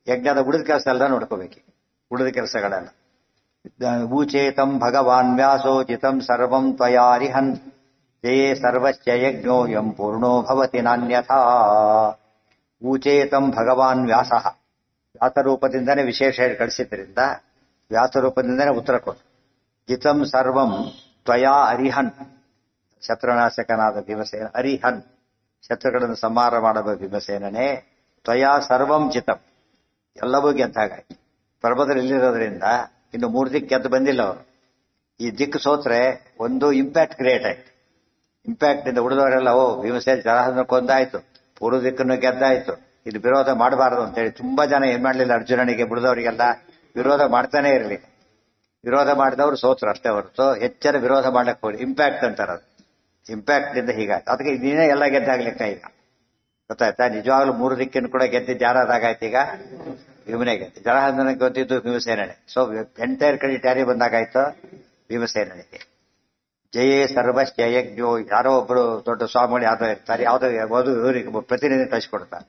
ಯಜ್ಞದ ಉಳಿದ ಕೆಲಸ ಎಲ್ಲ ನೋಡ್ಕೋಬೇಕು, ಉಳಿದ ಕೆಲಸಗಳೆಲ್ಲ. ಊಚೇತಂ ಭಗವಾನ್ ವ್ಯಾಸೋಚಿತಂ ಸರ್ವಂ ತ್ವಯಾರಿಹನ್ ತೇ ಸರ್ವಸ್ಯ ಯಜ್ಞೋಯಂ ಪೂರ್ಣೋ ಭವತಿ ನಾನ್ಯಥಾ. ಊಚೇತಂ ಭಗವಾನ್ ವ್ಯಾಸಃ, ವ್ಯಾಸರೂಪದಿಂದನೇ ವಿಶೇಷ ಹೇಳಿ ಕಳಿಸಿದ್ರಿಂದ ವ್ಯಾಸರೂಪದಿಂದನೇ ಉತ್ತರ ಕೊಟ್ಟು. ಜಿತಂ ಸರ್ವಂ ತ್ವಯಾ ಅರಿಹನ್, ಶತ್ರುನಾಶಕನಾದ ಭೀಮಸೇನ. ಅರಿಹನ್, ಶತ್ರುಗಳನ್ನು ಸಂಹಾರ ಮಾಡುವ ಭೀಮಸೇನನೇ. ತ್ವಯಾ ಸರ್ವಂ ಜಿತಂ, ಎಲ್ಲವೂ ಗೆದ್ದಾಗಾಯ್ತು. ಪರ್ವದಲ್ಲಿ ಇಲ್ಲಿರೋದ್ರಿಂದ ಇನ್ನು 3 ದಿಕ್ಕು ಗೆದ್ದು ಬಂದಿಲ್ಲ ಅವರು. ಈ ದಿಕ್ಕು ಸೋತ್ರೆ ಒಂದು ಇಂಪ್ಯಾಕ್ಟ್ ಕ್ರಿಯೇಟ್ ಆಯ್ತು. ಇಂಪ್ಯಾಕ್ಟ್ ಇಂದ ಉಳಿದವರೆಲ್ಲ ಭೀಮಸೇನ ಜರಾಸಂಧನ ಕೊಂದಾಯ್ತು, ಪೂರ್ವ ದಿಕ್ಕನ್ನು ಗೆದ್ದಾಯ್ತು, ಇದು ವಿರೋಧ ಮಾಡಬಾರದು ಅಂತೇಳಿ ತುಂಬಾ ಜನ ಏನ್ ಮಾಡ್ಲಿಲ್ಲ, ಅರ್ಜುನನಿಗೆ ಬಿಡಿದವರಿಗೆಲ್ಲ ವಿರೋಧ ಮಾಡ್ತಾನೆ ಇರಲಿಲ್ಲ. ವಿರೋಧ ಮಾಡಿದವರು ಸೋತ್ರು ಅಷ್ಟೇ ಹೊರತು ಹೆಚ್ಚಿನ ವಿರೋಧ ಮಾಡ್ಲಿಕ್ಕೆ ಹೋಗಿ ಇಂಪ್ಯಾಕ್ಟ್ ಅಂತಾರ. ಇಂಪ್ಯಾಕ್ಟ್ ಇಂದ ಹೀಗಾಯ್ತು. ಅದಕ್ಕೆ ನೀನೇ ಎಲ್ಲ ಗೆದ್ದಾಗ್ಲಿಕ್ಕ ಈಗ ಗೊತ್ತಾಯ್ತಾ. ನಿಜವಾಗ್ಲೂ 3 ದಿಕ್ಕನ್ನು ಕೂಡ ಗೆದ್ದಿದ್ದು ಯಾರಾದಾಗಾಯ್ತು? ಈಗ ಭೀಮನೇ ಗೆದ್ದು. ಜರಾಸಂಧನಿಗೆ ಗೊತ್ತಿದ್ದು ಭೀಮಸೇನನೇ. ಸೊ ಎಂಟೈರ್ ಕ್ರೆಡಿಟ್ ಯಾರಿಗೆ ಬಂದಾಗಾಯ್ತು? ಭೀಮಸೇನನಿಗೆ. ಜಯೇ ಸರ್ವಸ್ಯ ಯಜ್ಞೋ, ಯಾರೋ ಒಬ್ರು ದೊಡ್ಡ ಸ್ವಾಮಿಗಳು ಯಾವ್ದೋ ಇರ್ತಾರೆ, ಯಾವ್ದೋ ಇವರಿಗೆ ಪ್ರತಿನಿಧಿ ಕಳಿಸ್ಕೊಡ್ತಾರೆ.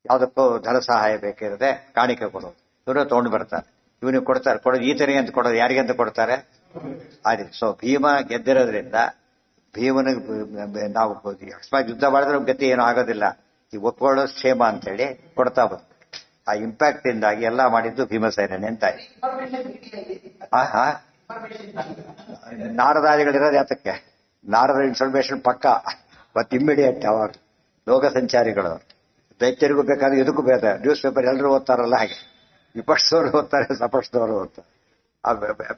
ಯಾವ್ದಕ್ಕೂ ಧನ ಸಹಾಯ ಬೇಕಿರದೆ ಕಾಣಿಕೆ ಕೊಡೋದು, ಇವರು ತಗೊಂಡು ಬರ್ತಾರೆ, ಇವನಿಗೆ ಕೊಡ್ತಾರೆ. ಕೊಡೋದು ಈತನಿಗೆ ಅಂತ ಕೊಡೋದು, ಯಾರಿಗೆ ಅಂತ ಕೊಡ್ತಾರೆ? ಆದ್ರೆ ಸೊ ಭೀಮ ಗೆದ್ದಿರೋದ್ರಿಂದ ಭೀಮನಿಗೆ ನಾವು ಅಕಸ್ಮಾತ್ ಯುದ್ಧ ಮಾಡಿದ್ರೆ ಗತಿ ಏನೂ ಆಗೋದಿಲ್ಲ, ಈ ಒಪ್ಕೊಳ್ಳೋದು ಕ್ಷೇಮ ಅಂತ ಹೇಳಿ ಕೊಡ್ತಾ ಬಂದು ಆ ಇಂಪ್ಯಾಕ್ಟ್ ಇಂದಾಗಿ ಎಲ್ಲ ಮಾಡಿದ್ದು ಭೀಮಸೇನನೇ ಅಂತ. ನಾರದಾದಿಗಳಿರೋದು ಯಾತಕ್ಕೆ? ನಾರದ ಇನ್ಫಾರ್ಮೇಶನ್ ಪಕ್ಕ ಮತ್ತೆ ಇಮ್ಮಿಡಿಯೇಟ್. ಅವಾಗ ಲೋಕ ಸಂಚಾರಿಗಳು ದೈತ್ಯರಿಗೂ ಬೇಕಾದ್ರೆ ಇದಕ್ಕೂ ಬೇಕಾದ್ರೆ ನ್ಯೂಸ್ ಪೇಪರ್ ಎಲ್ಲರೂ ಓದ್ತಾರಲ್ಲ, ಹಾಗೆ ವಿಪಕ್ಷದವರು ಓದ್ತಾರೆ, ಸಪಕ್ಷದವರು ಓದ್ತಾರೆ. ಆ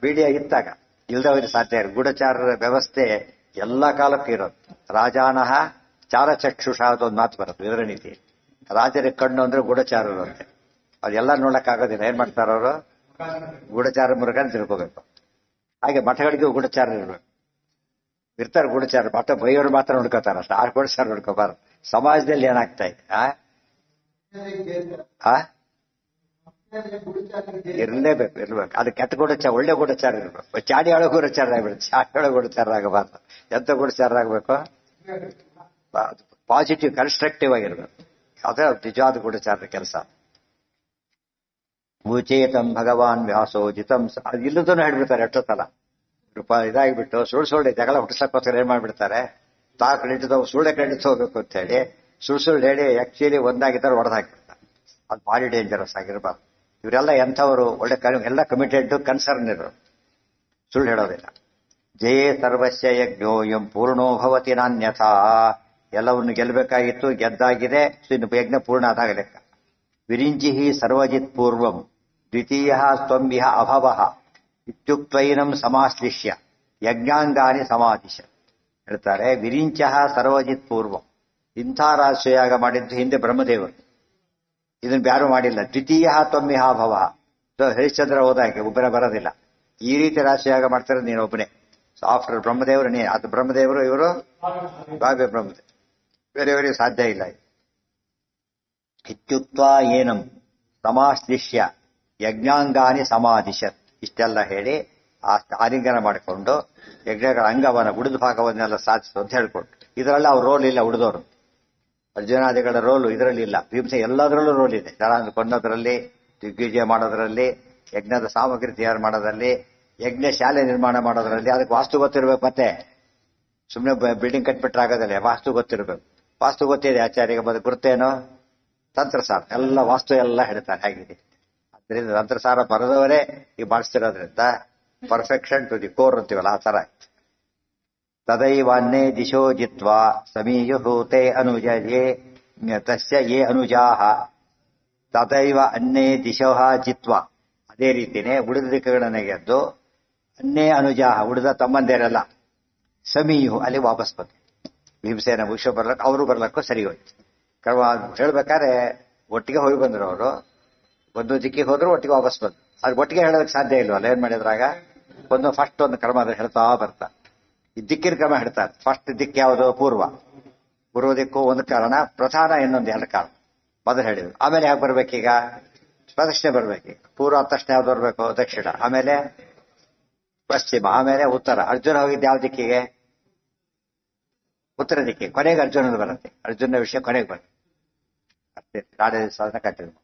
ಮೀಡಿಯಾ ಇದ್ದಾಗ ಇಲ್ದವ್ರಿಗೆ ಸಾಧ್ಯ ಇಲ್ಲ. ಗೂಢಚಾರರ ವ್ಯವಸ್ಥೆ ಎಲ್ಲ ಕಾಲಕ್ಕೂ ಇರೋದು. ರಾಜಾನಹ ಚಾರಚಕ್ಷುಷ ಅದೊಂದು ಮಾತು ಬರುತ್ತೆ ಇದರ ನೀತಿ. ರಾಜರಿಗೆ ಕಣ್ಣು ಅಂದ್ರೆ ಗೂಢಚಾರರು ಅಂತೆ. ಅದೆಲ್ಲ ನೋಡಕ್ಕಾಗೋದಿಲ್ಲ. ಏನ್ ಮಾಡ್ತಾರ ಅವರು? ಗೂಢಚಾರ ಮೂಲಕ ತಿಳ್ಕೋಬೇಕು. ಹಾಗೆ ಮಠಗಳಿಗೂ ಗೂಢಚಾರ ಇರ್ಬೇಕು. ಇರ್ತಾರೆ ಗೂಢಚಾರ, ಮಠ ಬೈಯವರು ಮಾತ್ರ ನೋಡ್ಕೋತಾರ ಅಷ್ಟೇ, ಆ ಗೂಢಚಾರ ನೋಡ್ಕೋಬಾರ್ದು. ಸಮಾಜದಲ್ಲಿ ಏನಾಗ್ತಾ ಇದೆ? ಇರಲೇಬೇಕು ಇರ್ಬೇಕು. ಅದು ಕೆಟ್ಟ ಗೂಢಚಾರ, ಒಳ್ಳೆ ಗೂಢಚಾರ ಇರಬೇಕು. ಚಾಡಿ ಒಳಗೆ ಗೂಢಚಾರ ಆಗ್ಬಿಡುತ್ತೆ, ಚಾಡಿ ಒಳಗೆ ಗೂಢಚಾರ ಆಗಬಾರ್ದು. ಎಂತ ಗೂಢಚಾರ ಆಗಬೇಕು? ಪಾಸಿಟಿವ್ ಕನ್ಸ್ಟ್ರಕ್ಟಿವ್ ಆಗಿರ್ಬೇಕು. ಅದೇ ನಿಜವಾದ ಗೂಢಚಾರದ ಕೆಲಸ. ಭೂಚೇತಂ ಭಗವಾನ್ ವ್ಯಾಸೋಜಿತಂ. ಇಲ್ಲದನ್ನು ಹೇಳ್ಬಿಡ್ತಾರೆ ಎಷ್ಟೋ ಸಲ. ಇದಾಗಿಬಿಟ್ಟು ಸುಳ್ಳು ಜಗಳ ಹುಟ್ಟಿಸಕ್ಕೋಸ್ಕರ ಏನ್ ಮಾಡ್ಬಿಡ್ತಾರೆ, ಕ್ರೆಡಿಟ್ ಸುಳ್ಳೆ ಕ್ರೆಡಿಟ್ ಹೋಗ್ಬೇಕು ಅಂತ ಹೇಳಿ ಸುಳ್ಳು ಹೇಳಿ ಆಕ್ಚುಲಿ ಒಂದಾಗಿದ್ದಾರೆ ಹೊಡೆದು ಹಾಕಿರ್ತಾರೆ. ಅದು ಭಾರಿ ಡೇಂಜರಸ್ ಆಗಿರ್ಬಾರ್ದು. ಇವರೆಲ್ಲ ಎಂಥವರು ಒಳ್ಳೆ ಎಲ್ಲ ಕಮಿಟೆಡ್ ಕನ್ಸರ್ನ್ ಇರೋರು, ಸುಳ್ಳು ಹೇಳೋದಿಲ್ಲ. ಜಯೇ ಸರ್ವಸ್ಯ ಯಜ್ಞೋಯಂ ಪೂರ್ಣೋ ಭವತಿ ನಾನ್ಯಥಾ. ಎಲ್ಲವನ್ನು ಗೆಲ್ಲಬೇಕಾಗಿತ್ತು, ಗೆದ್ದಾಗಿದೆ, ಇನ್ನು ಯಜ್ಞ ಪೂರ್ಣ ಆದಾಗ ಲೆಕ್ಕ. ವಿರಿಂಚಿಹಿ ಸರ್ವಜಿತ್ ಪೂರ್ವಂ ದ್ವಿತೀಯ ತ್ವಂಬಿಹ ಅಭವಃ ಇತ್ಯುಕ್ತೈನಂ ಸಮಾಶ್ಲಿಷ್ಯ ಯಜ್ಞಾಂಗಾನಿ ಸಮಾಧಿಶ. ಹೇಳ್ತಾರೆ, ವಿರಿಂಚಃ ಸರ್ವಜಿತ್ ಪೂರ್ವಂ. ಇಂಥ ರಾಜಸೂಯಾಗ ಮಾಡಿದ್ದು ಹಿಂದೆ ಬ್ರಹ್ಮದೇವರು, ಇದನ್ನು ಯಾರು ಮಾಡಿಲ್ಲ. ದ್ವಿತೀಯ ತ್ವಮ್ಮಿಹ ಭವ. ಹರಿಶ್ಚಂದ್ರ ಹೋದಾಗೆ ಒಬ್ಬನೇ ಬರೋದಿಲ್ಲ. ಈ ರೀತಿ ರಾಜಸೂಯಾಗ ಮಾಡ್ತಾರೆ ನೀನು ಒಬ್ಬನೇ. ಆಫ್ಟರ್ ಬ್ರಹ್ಮದೇವರು ಅದು ಬ್ರಹ್ಮದೇವರು, ಇವರು ಬಾಬೆ ಬ್ರಹ್ಮದೇವ್, ಬೇರೆಯವರಿಗೆ ಸಾಧ್ಯ ಇಲ್ಲ. ಇತ್ಯುಕ್ತ ಏನಂ ಸಮಾಶ್ಲಿಷ್ಯ ಯಜ್ಞಾಂಗಾನಿ ಸಮಾಧಿಶತ್. ಇಷ್ಟೆಲ್ಲ ಹೇಳಿ ಆಲಿಂಗನ ಮಾಡಿಕೊಂಡು ಯಜ್ಞಗಳ ಅಂಗವನ್ನ ಉಳಿದ ಭಾಗವನ್ನೆಲ್ಲ ಸಾಧಿಸು ಅಂತ ಹೇಳ್ಕೊಟ್ಟು. ಇದರಲ್ಲಿ ಅವ್ರ ರೋಲ್ ಇಲ್ಲ, ಉಳಿದವರು ಅರ್ಜುನಾದಿಗಳ ರೋಲು ಇದರಲ್ಲಿ ಇಲ್ಲ. ಭೀಮಸೆ ಎಲ್ಲದರಲ್ಲೂ ರೋಲ್ ಇದೆ. ಜನ ಕೊಂಡೋದ್ರಲ್ಲಿ, ದಿಗ್ವಿಜಯ ಮಾಡೋದ್ರಲ್ಲಿ, ಯಜ್ಞದ ಸಾಮಗ್ರಿ ತಯಾರು ಮಾಡೋದ್ರಲ್ಲಿ, ಯಜ್ಞ ಶಾಲೆ ನಿರ್ಮಾಣ ಮಾಡೋದ್ರಲ್ಲಿ. ಅದಕ್ಕೆ ವಾಸ್ತು ಗೊತ್ತಿರ್ಬೇಕು. ಮತ್ತೆ ಸುಮ್ಮನೆ ಬಿಲ್ಡಿಂಗ್ ಕಟ್ಬಿಟ್ರೆ ಆಗೋದಿಲ್ಲ, ವಾಸ್ತು ಗೊತ್ತಿರ್ಬೇಕು. ವಾಸ್ತು ಗೊತ್ತಿದೆ ಆಚಾರ್ಯಗೆ, ಬದು ಗುರ್ತೇನೋ ತಂತ್ರಸಾರ ಎಲ್ಲ ವಾಸ್ತು ಎಲ್ಲ ಹೇಳ್ತಾರೆ ಹೇಗಿದೆ. ಅದರಿಂದ ತಂತ್ರಸಾರ ಬರೆದವರೇ ಈ ಮಾಡಿಸ್ತಿರೋದ್ರಿಂದ ಪರ್ಫೆಕ್ಷನ್ ಟು ದಿ ಕೋರ್ ಅಂತೀವಲ್ಲ, ಆ ತರ. ತದೈವಾನ್ನೇ ದಿಶೋ ಜಿತ್ವಾ ಸಮೀಯುಹೂತೆ ಅನುಜಯೇ ತಸ್ಯ ಯೇ ಅನುಜಾಹ. ತದೈವ ಅನ್ನೇ ದಿಶೋ ಜಿತ್ವಾ. ಅದೇ ರೀತಿನೇ ಉಳಿದ ದಿಕ್ಕುಗಳನ್ನ ಗೆದ್ದು ಅನ್ನೇ ಅನುಜಾಹ, ಉಳಿದ ತಮ್ಮಂದೇರೆಲ್ಲ ಸಮೀಯು ಅಲ್ಲಿ ವಾಪಸ್ ಬಂದು ಭೀಮಸೇನ ಭೂಷ ಬರ್ಲಕ್ಕೆ ಅವರು ಬರ್ಲಕ್ಕೂ ಸರಿ ಹೋಯ್ತು. ಕರ್ಮ ಹೇಳ್ಬೇಕಾದ್ರೆ ಒಟ್ಟಿಗೆ ಹೋಗಿ ಬಂದ್ರು ಅವರು. ಒಂದು ದಿಕ್ಕಿಗೆ ಹೋದ್ರು ಒಟ್ಟಿಗೆ ವಾಪಸ್ ಬಂದ್ರು. ಅದು ಒಟ್ಟಿಗೆ ಹೇಳೋದಕ್ಕೆ ಸಾಧ್ಯ ಇಲ್ವಲ್ಲ. ಏನ್ ಮಾಡಿದ್ರಾಗ ಒಂದು ಫಸ್ಟ್ ಒಂದು ಕ್ರಮ ಅದ್ರ ಹೇಳ್ತಾ ಬರ್ತಾ ಈ ದಿಕ್ಕಿನ ಕ್ರಮ ಹೇಳ್ತಾರೆ. ಫಸ್ಟ್ ದಿಕ್ಕು ಯಾವುದು? ಪೂರ್ವ. ಪೂರ್ವ ದಿಕ್ಕು ಒಂದು ಕಾರಣ, ಪ್ರಧಾನ ಇನ್ನೊಂದು ಎರಡು ಕಾರಣ ಮೊದಲು ಹೇಳಿದ್ರು. ಆಮೇಲೆ ಯಾಕೆ ಬರ್ಬೇಕೀಗ? ಪ್ರದಕ್ಷಿಣೆ ಬರ್ಬೇಕೀಗ. ಪೂರ್ವ ತಕ್ಷಣ ಯಾವ್ದು ಬರ್ಬೇಕು? ದಕ್ಷಿಣ, ಆಮೇಲೆ ಪಶ್ಚಿಮ, ಆಮೇಲೆ ಉತ್ತರ. ಅರ್ಜುನ ಹೋಗಿದ್ದು ಯಾವ ದಿಕ್ಕಿಗೆ? ಉತ್ತರ ದಿಕ್ಕಿಗೆ. ಕೊನೆಗೆ ಅರ್ಜುನದು ಬರುತ್ತೆ. ಅರ್ಜುನ ವಿಷಯ ಕೊನೆಗೆ ಬರುತ್ತೆ. ಅಷ್ಟೇ. ನಾಳೆ ಸಾಧನ ಕಂಟಿನ್ಯೂ.